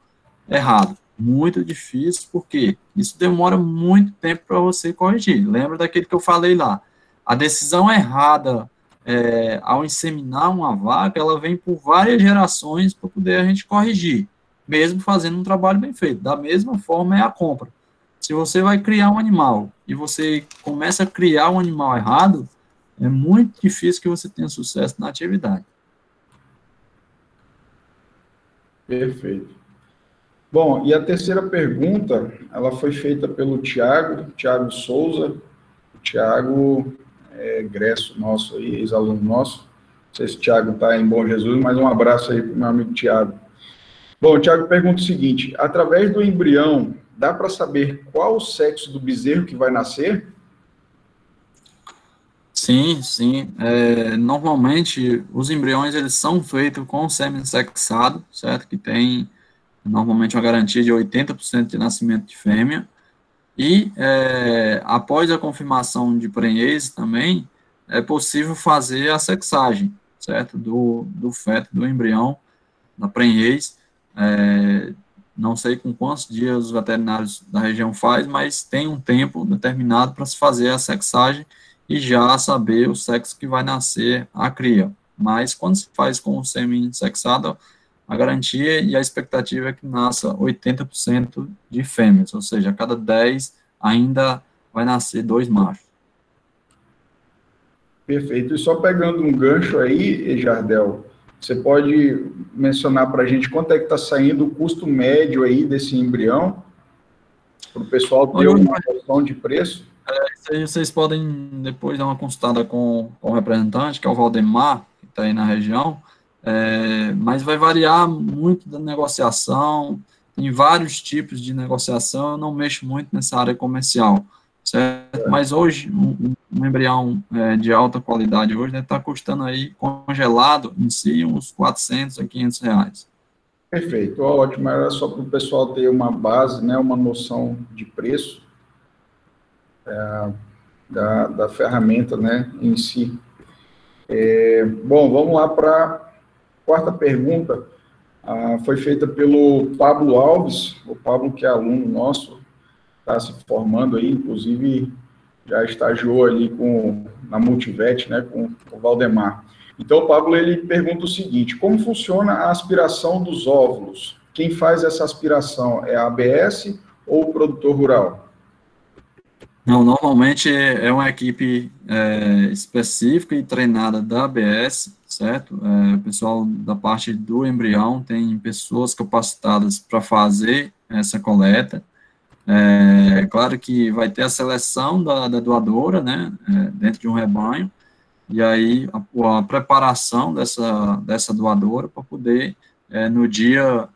errado. Muito difícil, porque isso demora muito tempo para você corrigir. Lembra daquele que eu falei lá? A decisão errada ao inseminar uma vaca, ela vem por várias gerações para poder a gente corrigir, mesmo fazendo um trabalho bem feito. Da mesma forma é a compra. Se você vai criar um animal e você começa a criar um animal errado, é muito difícil que você tenha sucesso na atividade. Perfeito. Bom, e a terceira pergunta, ela foi feita pelo Tiago Souza. O Tiago é egresso nosso aí, ex-aluno nosso. Não sei se o Tiago está em Bom Jesus, mas um abraço aí para o meu amigo Tiago. Bom, o Tiago pergunta o seguinte: através do embrião, dá para saber qual o sexo do bezerro que vai nascer? Sim, sim. Normalmente, os embriões, eles são feitos com sêmen sexado, certo? Que tem, normalmente, uma garantia de 80% de nascimento de fêmea. E, após a confirmação de prenhez também, é possível fazer a sexagem, certo? Do feto, do embrião, da prenhez. Não sei com quantos dias os veterinários da região fazem, mas tem um tempo determinado para se fazer a sexagem e já saber o sexo que vai nascer a cria. Mas quando se faz com o sêmen sexado, a garantia e a expectativa é que nasça 80% de fêmeas, ou seja, a cada 10 ainda vai nascer 2 machos. Perfeito. E só pegando um gancho aí, Jardel, você pode mencionar para a gente quanto é que está saindo o custo médio aí desse embrião, para o pessoal ter uma noção de preço? Isso aí vocês podem depois dar uma consultada com o representante, que é o Valdemar, que está aí na região, mas vai variar muito da negociação, tem vários tipos de negociação, eu não mexo muito nessa área comercial, certo? Mas hoje, um embrião de alta qualidade hoje deve estar custando aí, congelado em si, uns 400 a 500 reais. Perfeito, ótimo, era só para o pessoal ter uma base, né, uma noção de preço da ferramenta, né, em si. Bom, vamos lá para a quarta pergunta. Foi feita pelo Pablo Alves, o Pablo que é aluno nosso, está se formando aí, inclusive já estagiou ali na Multivet, né, com o Valdemar. Então, o Pablo, ele pergunta o seguinte: como funciona a aspiração dos óvulos? Quem faz essa aspiração é a ABS ou o produtor rural? Não, normalmente é uma equipe específica e treinada da ABS, certo? O pessoal da parte do embrião tem pessoas capacitadas para fazer essa coleta. Claro que vai ter a seleção da doadora, né, dentro de um rebanho, e aí a preparação dessa doadora para poder, no dia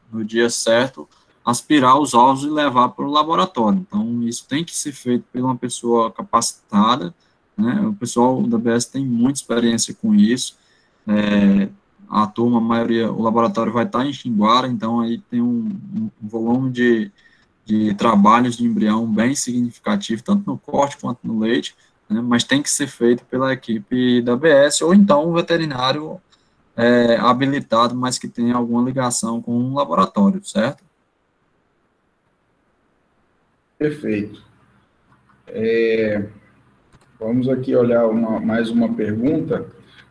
certo, aspirar os ovos e levar para o laboratório. Então, isso tem que ser feito por uma pessoa capacitada, né? O pessoal da ABS tem muita experiência com isso. A turma, a maioria, o laboratório vai estar em Xinguara, então aí tem um volume de trabalhos de embrião bem significativo, tanto no corte quanto no leite, né? Mas tem que ser feito pela equipe da ABS, ou então um veterinário habilitado, mas que tenha alguma ligação com um laboratório, certo? Perfeito. Vamos aqui olhar mais uma pergunta.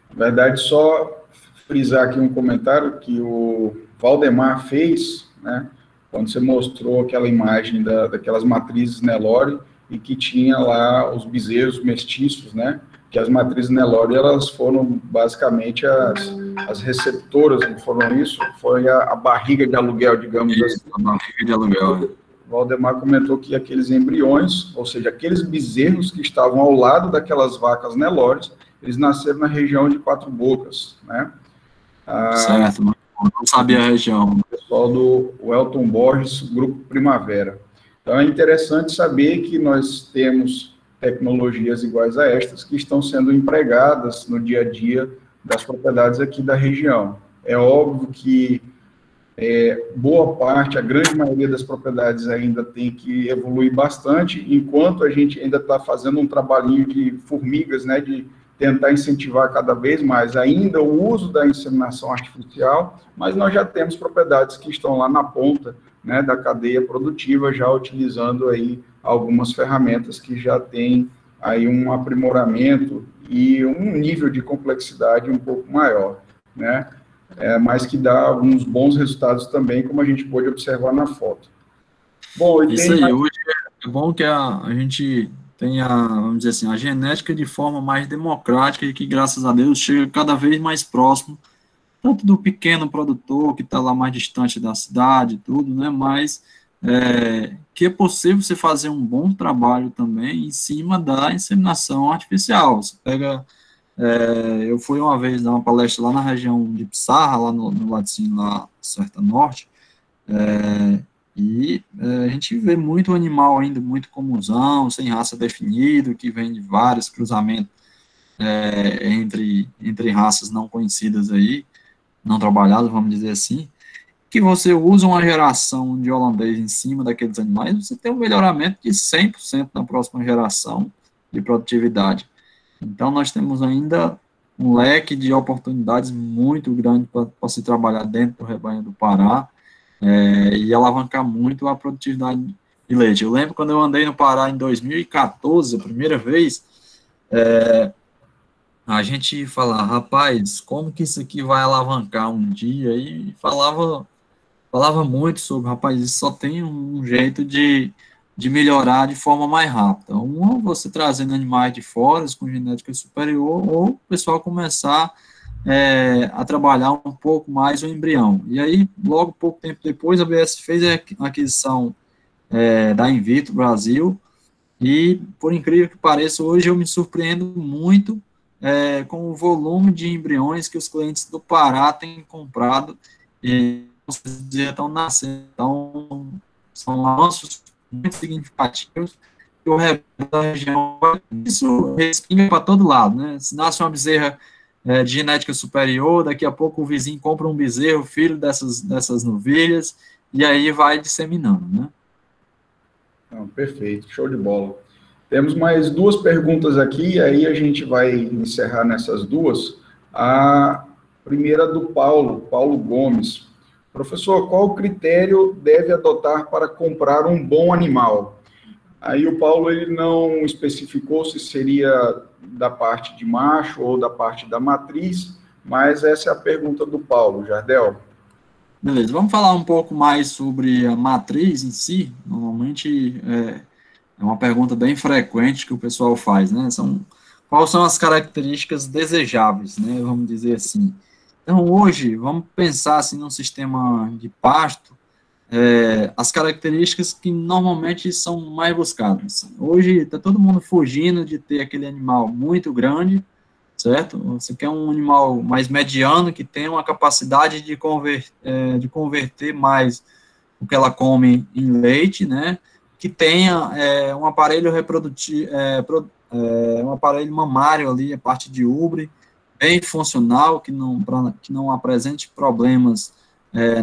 Na verdade, só frisar aqui um comentário que o Valdemar fez, né, quando você mostrou aquela imagem daquelas matrizes Nelore e que tinha lá os bezerros mestiços, né, que as matrizes Nelore, elas foram basicamente as receptoras, não foram isso? Foi a barriga de aluguel, digamos assim. A barriga de aluguel, O Valdemar comentou que aqueles embriões, ou seja, aqueles bezerros que estavam ao lado daquelas vacas Nelores, eles nasceram na região de Quatro Bocas, né? Certo, não sabia a região. O pessoal do Elton Borges, Grupo Primavera. Então, é interessante saber que nós temos tecnologias iguais a estas que estão sendo empregadas no dia a dia das propriedades aqui da região. É óbvio que boa parte, a grande maioria das propriedades ainda tem que evoluir bastante, enquanto a gente ainda está fazendo um trabalhinho de formigas, né, de tentar incentivar cada vez mais ainda o uso da inseminação artificial, mas nós já temos propriedades que estão lá na ponta, né, da cadeia produtiva, já utilizando aí algumas ferramentas que já têm aí um aprimoramento e um nível de complexidade um pouco maior, né, mas que dá alguns bons resultados também, como a gente pôde observar na foto. Bom, Isso aí, hoje é bom que a gente tenha, vamos dizer assim, a genética de forma mais democrática e que, graças a Deus, chega cada vez mais próximo, tanto do pequeno produtor que está lá mais distante da cidade e tudo, né, mas que é possível você fazer um bom trabalho também em cima da inseminação artificial. Você pega, eu fui uma vez dar uma palestra lá na região de Pissarra, lá no Laticínio, lá Serta Norte, a gente vê muito animal ainda muito comunzão, sem raça definida, que vem de vários cruzamentos entre raças não conhecidas aí, não trabalhadas, vamos dizer assim, que você usa uma geração de holandês em cima daqueles animais, você tem um melhoramento de 100% na próxima geração de produtividade. Então, nós temos ainda um leque de oportunidades muito grande para se trabalhar dentro do rebanho do Pará, e alavancar muito a produtividade de leite. Eu lembro quando eu andei no Pará em 2014, a primeira vez, a gente falava, rapaz, como que isso aqui vai alavancar um dia? E falava muito sobre, rapaz, isso só tem um jeito de melhorar de forma mais rápida. Um, você trazendo animais de fora, com genética superior, ou o pessoal começar a trabalhar um pouco mais o embrião. E aí, logo pouco tempo depois, a BS fez a aquisição da Invitro Brasil, e, por incrível que pareça, hoje eu me surpreendo muito com o volume de embriões que os clientes do Pará têm comprado, e estão nascendo. Então, são avanços muito significativos, que o rebanho da região, isso respinga para todo lado, né? Se nasce uma bezerra de genética superior, daqui a pouco o vizinho compra um bezerro, filho dessas novilhas, e aí vai disseminando, né? Perfeito, show de bola. Temos mais duas perguntas aqui, aí a gente vai encerrar nessas duas. A primeira do Paulo Gomes. Professor, qual critério deve adotar para comprar um bom animal? Aí o Paulo ele não especificou se seria da parte de macho ou da parte da matriz, mas essa é a pergunta do Paulo. Jardel. Beleza, vamos falar um pouco mais sobre a matriz em si. Normalmente é uma pergunta bem frequente que o pessoal faz, né? Quais são as características desejáveis, né? Vamos dizer assim. Então, hoje, vamos pensar assim, num sistema de pasto, as características que normalmente são mais buscadas. Hoje, está todo mundo fugindo de ter aquele animal muito grande, certo? Você quer um animal mais mediano, que tenha uma capacidade de converter mais o que ela come em leite, né? Que tenha um aparelho reprodutivo, um aparelho mamário ali, a parte de úbre, bem funcional, que não apresente problemas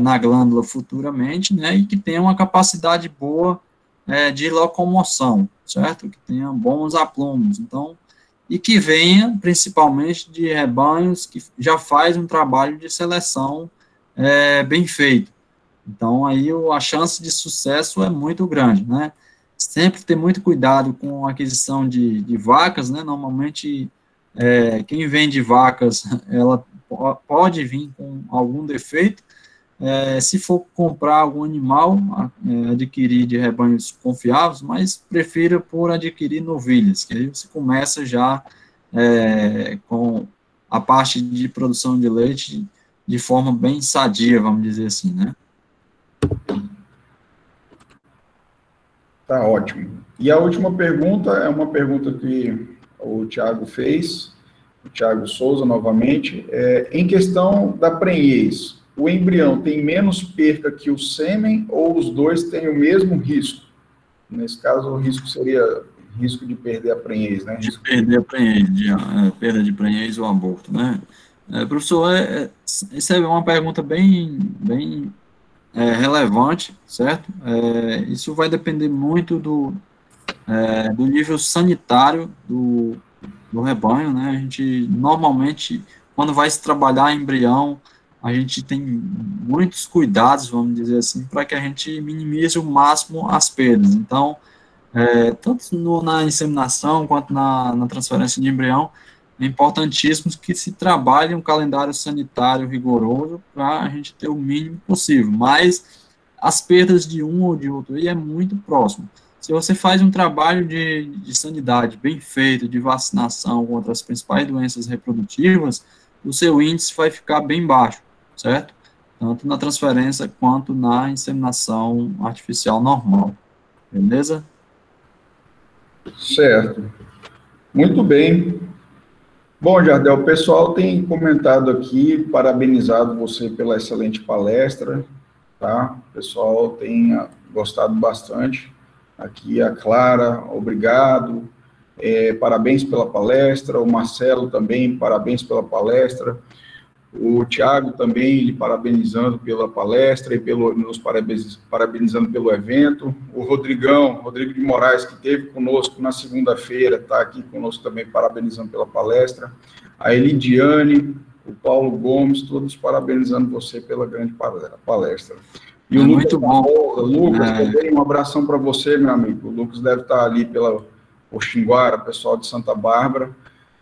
na glândula futuramente, né, e que tenha uma capacidade boa de locomoção, certo? Que tenha bons aplomos, então, e que venha principalmente de rebanhos que já faz um trabalho de seleção bem feito. Então, aí a chance de sucesso é muito grande, né? Sempre ter muito cuidado com a aquisição de vacas, né? Normalmente, quem vende vacas, ela pode vir com algum defeito. Se for comprar algum animal, adquirir de rebanhos confiáveis, mas prefira por adquirir novilhas, que aí você começa já com a parte de produção de leite de forma bem sadia, vamos dizer assim, né? Tá ótimo. E a última pergunta é uma pergunta que o Thiago fez, o Thiago Souza, novamente, em questão da prenhez, o embrião tem menos perca que o sêmen ou os dois têm o mesmo risco? Nesse caso, o risco seria risco de perder a prenhez, né? De perder a prenhez, perda de prenhez ou aborto, né? Professor, essa é uma pergunta bem relevante, certo? Isso vai depender muito do nível sanitário do do rebanho, né? A gente, normalmente, quando vai se trabalhar embrião, a gente tem muitos cuidados, vamos dizer assim, para que a gente minimize o máximo as perdas. Então, tanto na inseminação quanto na transferência de embrião, é importantíssimo que se trabalhe um calendário sanitário rigoroso para a gente ter o mínimo possível, mas as perdas de um ou de outro aí é muito próximo. Se você faz um trabalho de sanidade bem feito, de vacinação contra as principais doenças reprodutivas, o seu índice vai ficar bem baixo, certo? Tanto na transferência quanto na inseminação artificial normal, beleza? Certo. Muito bem. Bom, Jardel, o pessoal tem comentado aqui, parabenizado você pela excelente palestra, tá? O pessoal tem gostado bastante. Aqui a Clara, obrigado. Parabéns pela palestra. O Marcelo também, parabéns pela palestra. O Tiago também, lhe parabenizando pela palestra e nos parabenizando pelo evento. O Rodrigo de Moraes, que esteve conosco na segunda-feira, está aqui conosco também, parabenizando pela palestra. A Elidiane, o Paulo Gomes, todos parabenizando você pela grande palestra. E o Lucas, muito bom. Lucas, também um abração para você, meu amigo. O Lucas deve estar ali pela Oxinguara, pessoal de Santa Bárbara.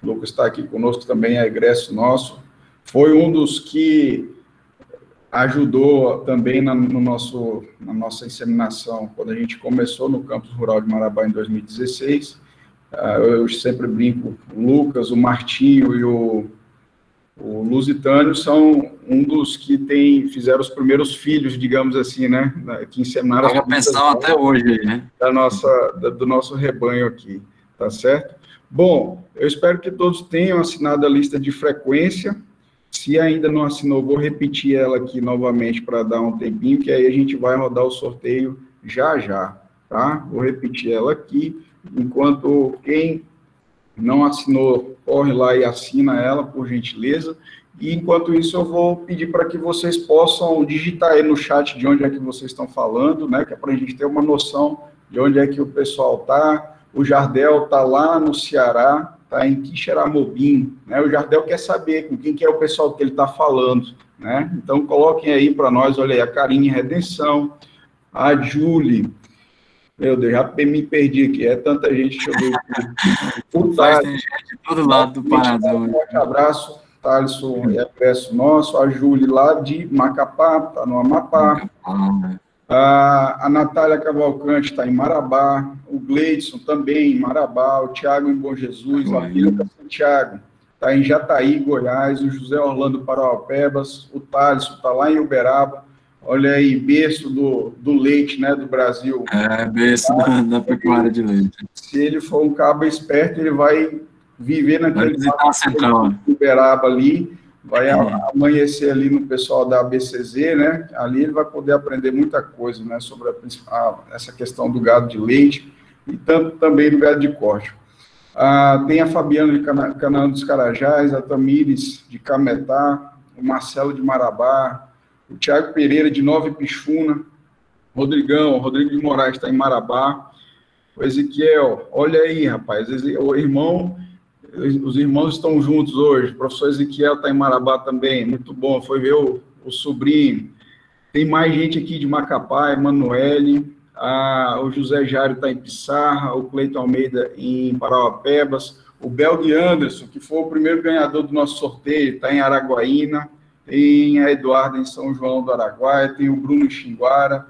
O Lucas está aqui conosco também, é egresso nosso. Foi um dos que ajudou também na nossa inseminação, quando a gente começou no campus rural de Marabá em 2016. Eu sempre brinco, o Lucas, o Martinho e o Lusitânio são um dos que fizeram os primeiros filhos, digamos assim, né, que inseminaram. Paga pensão até hoje, né? Do nosso rebanho aqui, tá certo? Bom, eu espero que todos tenham assinado a lista de frequência. Se ainda não assinou, vou repetir ela aqui novamente para dar um tempinho, que aí a gente vai rodar o sorteio já, tá? Vou repetir ela aqui, enquanto quem não assinou, corre lá e assina ela, por gentileza. E enquanto isso, eu vou pedir para que vocês possam digitar aí no chat de onde é que vocês estão falando, né? Que é para a gente ter uma noção de onde é que o pessoal está. O Jardel está lá no Ceará, está em Quixeramobim, né? O Jardel quer saber com quem que é o pessoal que ele está falando, né? Então, coloquem aí para nós, olha aí, a Karine Redenção, a Julie, meu Deus, já me perdi aqui, é tanta gente, deixa eu ver aqui. O Thales, tem gente de todo lado do Paraná. Um forte abraço, Thaleson, é preço nosso, a Julie lá de Macapá, está no Amapá. A Natália Cavalcante está em Marabá, o Gleidson também em Marabá, o Tiago em Bom Jesus, a Bianca Santiago está em Jataí, Goiás, o José Orlando Parauapebas, o Thaleson está lá em Uberaba, olha aí, berço do leite, né, do Brasil. Berço da pecuária de leite. Se ele for um cabo esperto, ele vai viver naquele central de Uberaba ali, vai amanhecer ali no pessoal da ABCZ, né? Ali ele vai poder aprender muita coisa, né? Sobre essa questão do gado de leite e também do gado de corte. Tem a Fabiana de Canaã dos Carajás, a Tamires de Cametá, o Marcelo de Marabá, o Tiago Pereira de Nova Ipixuna, Rodrigo de Moraes está em Marabá, o Ezequiel, olha aí, rapaz, os irmãos estão juntos hoje. O professor Ezequiel está em Marabá também, muito bom. Foi ver o sobrinho. Tem mais gente aqui de Macapá, Emanuele. O José Jário está em Pissarra, o Cleiton Almeida em Parauapebas. O Belg Anderson, que foi o primeiro ganhador do nosso sorteio, está em Araguaína. Tem a Eduarda em São João do Araguaia. Tem o Bruno em Xinguara.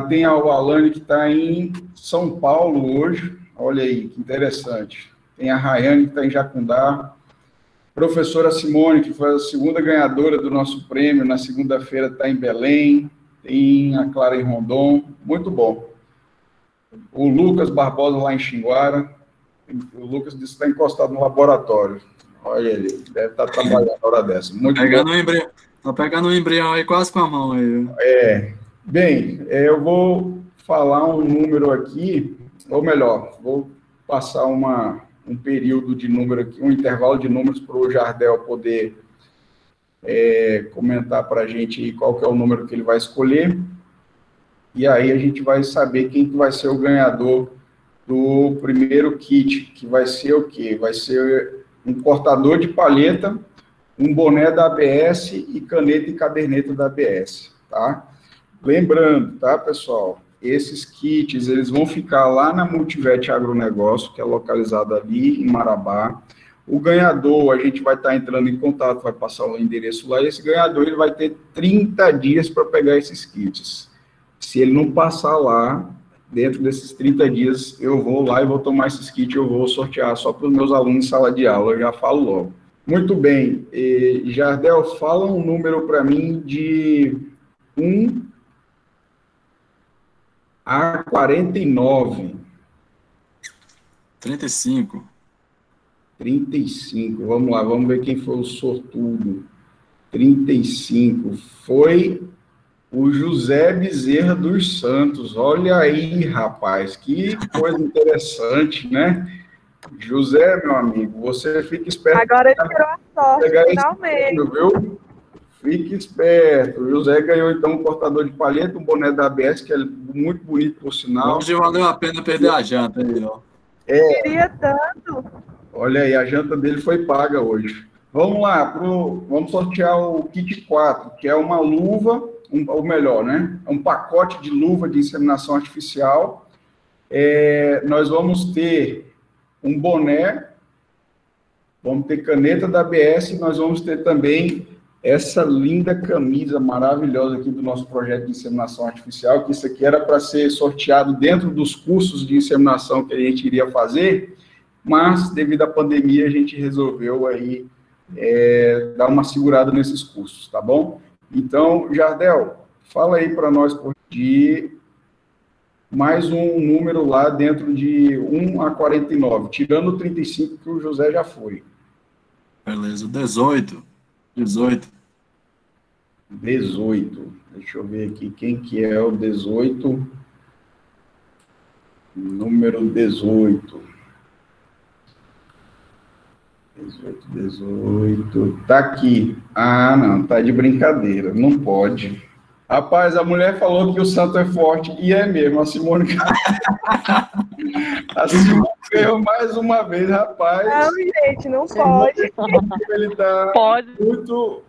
Tem a Alane, que está em São Paulo hoje. Olha aí, que interessante. Tem a Rayane, que está em Jacundá. Professora Simone, que foi a segunda ganhadora do nosso prêmio, na segunda-feira está em Belém. Tem a Clara em Rondon. Muito bom. O Lucas Barbosa, lá em Xinguara. O Lucas disse que está encostado no laboratório. Olha ele, deve estar trabalhando na hora dessa. Muito Está pegando um embrião aí quase com a mão. Aí. Bem, eu vou falar um número aqui, ou melhor, vou passar um período de número aqui, um intervalo de números para o Jardel poder comentar para a gente qual que é o número que ele vai escolher, e aí a gente vai saber quem que vai ser o ganhador do primeiro kit, que vai ser o quê? Vai ser um cortador de palheta, um boné da ABS e caneta e caderneta da ABS, tá? Lembrando, tá, pessoal? Esses kits, eles vão ficar lá na Multivet Agronegócio, que é localizado ali em Marabá. O ganhador, a gente vai estar entrando em contato, vai passar o endereço lá, e esse ganhador, ele vai ter 30 dias para pegar esses kits. Se ele não passar lá, dentro desses 30 dias, eu vou lá e vou tomar esses kits, eu vou sortear só para os meus alunos em sala de aula, eu já falo logo. Muito bem. Jardel, fala um número para mim de 1 a 49. 35. 35. Vamos lá, vamos ver quem foi o sortudo. 35. Foi o José Bezerra dos Santos. Olha aí, rapaz, que coisa interessante, né? José, meu amigo, você fica esperto. Agora ele tirou a sorte, finalmente. Prêmio, viu? Fique esperto. O José ganhou, então, um cortador de palheta, um boné da ABS, que é muito bonito, por sinal. Hoje valeu a pena perder a janta aí, ó. Queria tanto. Olha aí, a janta dele foi paga hoje. Vamos lá, vamos sortear o kit 4, que é uma luva, ou melhor, né? É um pacote de luva de inseminação artificial. Nós vamos ter um boné, vamos ter caneta da ABS, e nós vamos ter também essa linda camisa maravilhosa aqui do nosso projeto de inseminação artificial, que isso aqui era para ser sorteado dentro dos cursos de inseminação que a gente iria fazer, mas, devido à pandemia, a gente resolveu aí dar uma segurada nesses cursos, tá bom? Então, Jardel, fala aí para nós de mais um número lá dentro de 1 a 49, tirando o 35 que o José já foi. Beleza, 18. 18. Deixa eu ver aqui quem que é o 18. Número 18. 18. Tá aqui. Ah, não, tá de brincadeira. Não pode. Rapaz, a mulher falou que o santo é forte, e é mesmo, a Simone ganhou mais uma vez, rapaz. Não, gente, não pode. Ele tá Pode.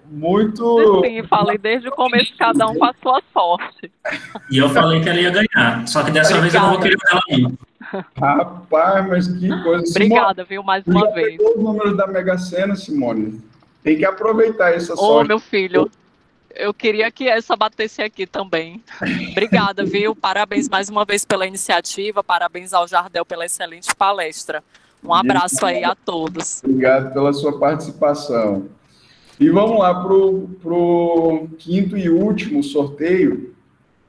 muito... Sim, falei desde o começo, cada um com a sua sorte. E eu falei que ela ia ganhar, só que dessa vez eu não vou querer ela aí. Rapaz, mas que coisa. Obrigada, viu, mais uma vez. Pegou os números da Mega Sena, Simone. Tem que aproveitar essa Ô, sorte. meu filho, eu queria que essa batesse aqui também. Obrigada, viu? Parabéns mais uma vez pela iniciativa, parabéns ao Jardel pela excelente palestra. Um abraço aí a todos. Obrigado pela sua participação. E vamos lá para o quinto e último sorteio.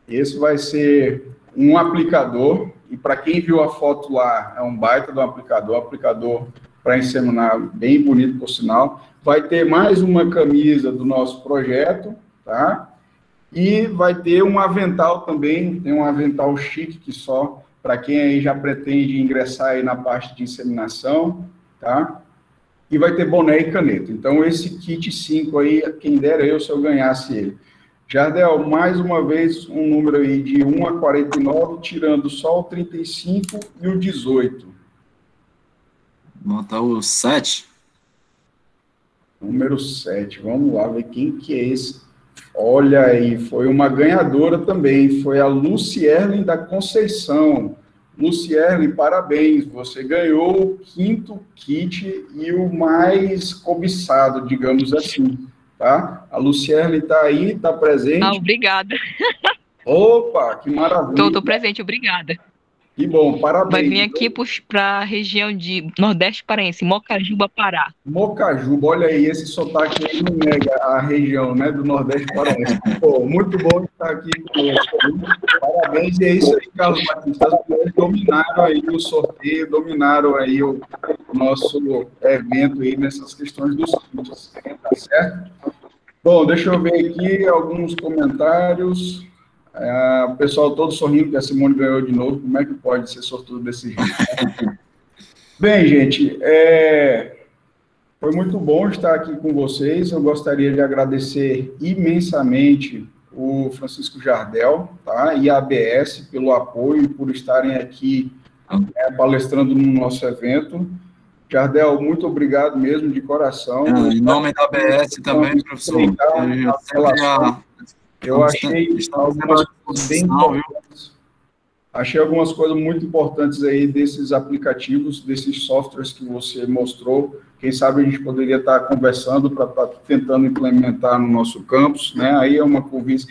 Esse vai ser um aplicador, e para quem viu a foto lá, é um baita de um aplicador para inseminar, bem bonito, por sinal. Vai ter mais uma camisa do nosso projeto, tá? E vai ter um avental também, tem um avental chique que só, para quem aí já pretende ingressar aí na parte de inseminação, tá? E vai ter boné e caneta. Então, esse kit 5 aí, quem dera eu se eu ganhasse ele. Jardel, mais uma vez, um número aí de 1 a 49, tirando só o 35 e o 18. Botar o 7. Número 7. Vamos lá ver quem que é esse. Olha aí, foi uma ganhadora também. Foi a Lucierlin da Conceição. Lucierlin, parabéns. Você ganhou o quinto kit e o mais cobiçado, digamos assim. Tá? A Lucierlin está aí, está presente. Ah, obrigada. Opa, que maravilha. Estou presente, obrigada. Que bom, parabéns. Vai vir aqui para a região de Nordeste Paraense, Mocajuba, Pará. Mocajuba, olha aí, esse sotaque aí não nega a região, né, do Nordeste Paraense. Pô, muito bom estar aqui conosco. Parabéns, e é isso aí, Carlos Batista. As mulheres dominaram aí o sorteio, dominaram aí o nosso evento aí nessas questões dos kits, tá certo? Bom, deixa eu ver aqui alguns comentários. O pessoal todo sorrindo que a Simone ganhou de novo. Como é que pode ser sortudo desse jeito? Bem, gente, foi muito bom estar aqui com vocês. Eu gostaria de agradecer imensamente o Francisco Jardel, tá? E a ABS pelo apoio, por estarem aqui palestrando no nosso evento. Jardel, muito obrigado mesmo, de coração. Em nome da ABS também, professor. Eu achei algumas coisas bem importantes. Achei algumas coisas muito importantes aí desses aplicativos, desses softwares que você mostrou. Quem sabe a gente poderia estar conversando para estar tentando implementar no nosso campus, né? Aí é uma convite.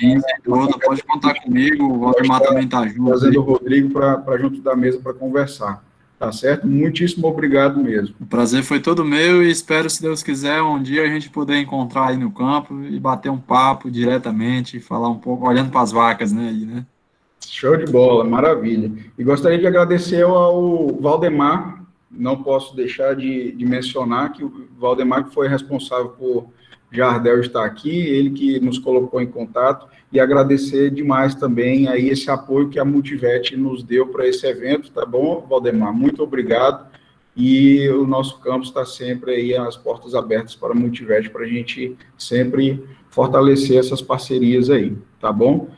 Pode contar comigo, o Valdemar também está junto. Trazendo o Rodrigo para junto da mesa para conversar. Tá certo? Muitíssimo obrigado mesmo. O prazer foi todo meu e espero, se Deus quiser, um dia a gente poder encontrar aí no campo e bater um papo diretamente, falar um pouco, olhando para as vacas, né? Aí, né? Show de bola, maravilha. E gostaria de agradecer ao Valdemar, não posso deixar de mencionar que o Valdemar que foi responsável por Jardel estar aqui, ele que nos colocou em contato, e agradecer demais também aí esse apoio que a Multivet nos deu para esse evento, tá bom, Valdemar? Muito obrigado, e o nosso campus está sempre aí as portas abertas para a Multivet, para a gente sempre fortalecer essas parcerias aí, tá bom?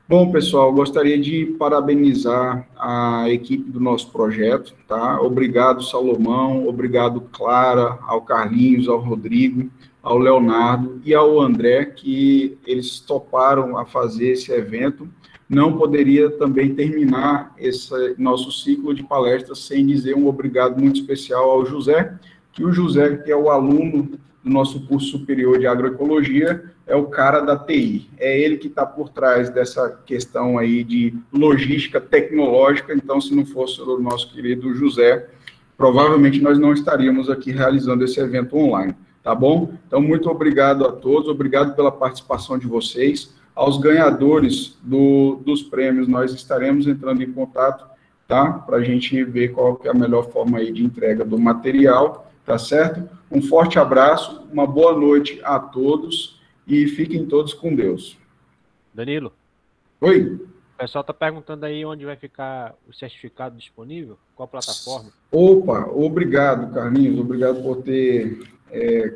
Bom, pessoal, gostaria de parabenizar a equipe do nosso projeto, tá? Obrigado, Salomão, obrigado, Clara, ao Carlinhos, ao Rodrigo, ao Leonardo e ao André, que eles toparam a fazer esse evento. Não poderia também terminar esse nosso ciclo de palestras sem dizer um obrigado muito especial ao José, que o José, que é o aluno do nosso curso superior de agroecologia, é o cara da TI. É ele que está por trás dessa questão aí de logística tecnológica. Então, se não fosse o nosso querido José, provavelmente nós não estaríamos aqui realizando esse evento online. Tá bom? Então, muito obrigado a todos, obrigado pela participação de vocês. Aos ganhadores dos prêmios, nós estaremos entrando em contato, tá? Para a gente ver qual que é a melhor forma aí de entrega do material, tá certo? Um forte abraço, uma boa noite a todos e fiquem todos com Deus. Danilo. Oi. O pessoal está perguntando aí onde vai ficar o certificado disponível, qual plataforma? Opa, obrigado, Carlinhos, obrigado por ter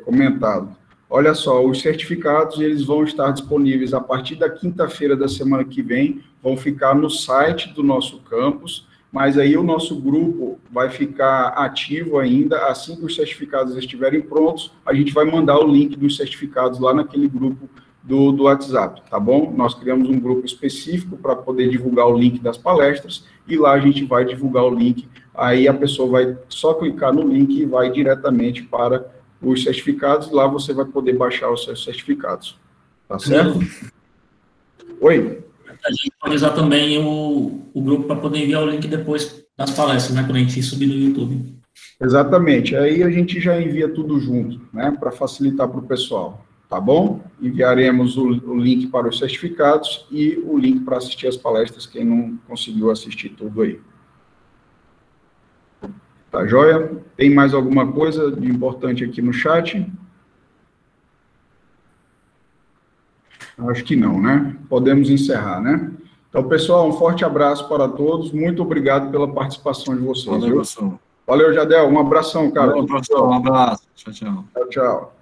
comentado. Olha só, os certificados eles vão estar disponíveis a partir da quinta-feira da semana que vem, vão ficar no site do nosso campus, mas aí o nosso grupo vai ficar ativo ainda, assim que os certificados estiverem prontos, a gente vai mandar o link dos certificados lá naquele grupo do WhatsApp, tá bom? Nós criamos um grupo específico para poder divulgar o link das palestras, e lá a gente vai divulgar o link, aí a pessoa vai só clicar no link e vai diretamente para os certificados, e lá você vai poder baixar os seus certificados. Tá certo? Oi? A gente pode usar também o grupo para poder enviar o link depois das palestras, né? Quando a gente subir no YouTube. Exatamente. Aí a gente já envia tudo junto, né? Para facilitar para o pessoal. Tá bom? Enviaremos o link para os certificados e o link para assistir as palestras, quem não conseguiu assistir tudo aí. Tá joia? Tem mais alguma coisa de importante aqui no chat? Acho que não, né? Podemos encerrar, né? Então, pessoal, um forte abraço para todos. Muito obrigado pela participação de vocês. Valeu, professor. Valeu, Jardel. Um abração, cara. Valeu, professor. Um abraço. Tchau, tchau. Tchau, tchau.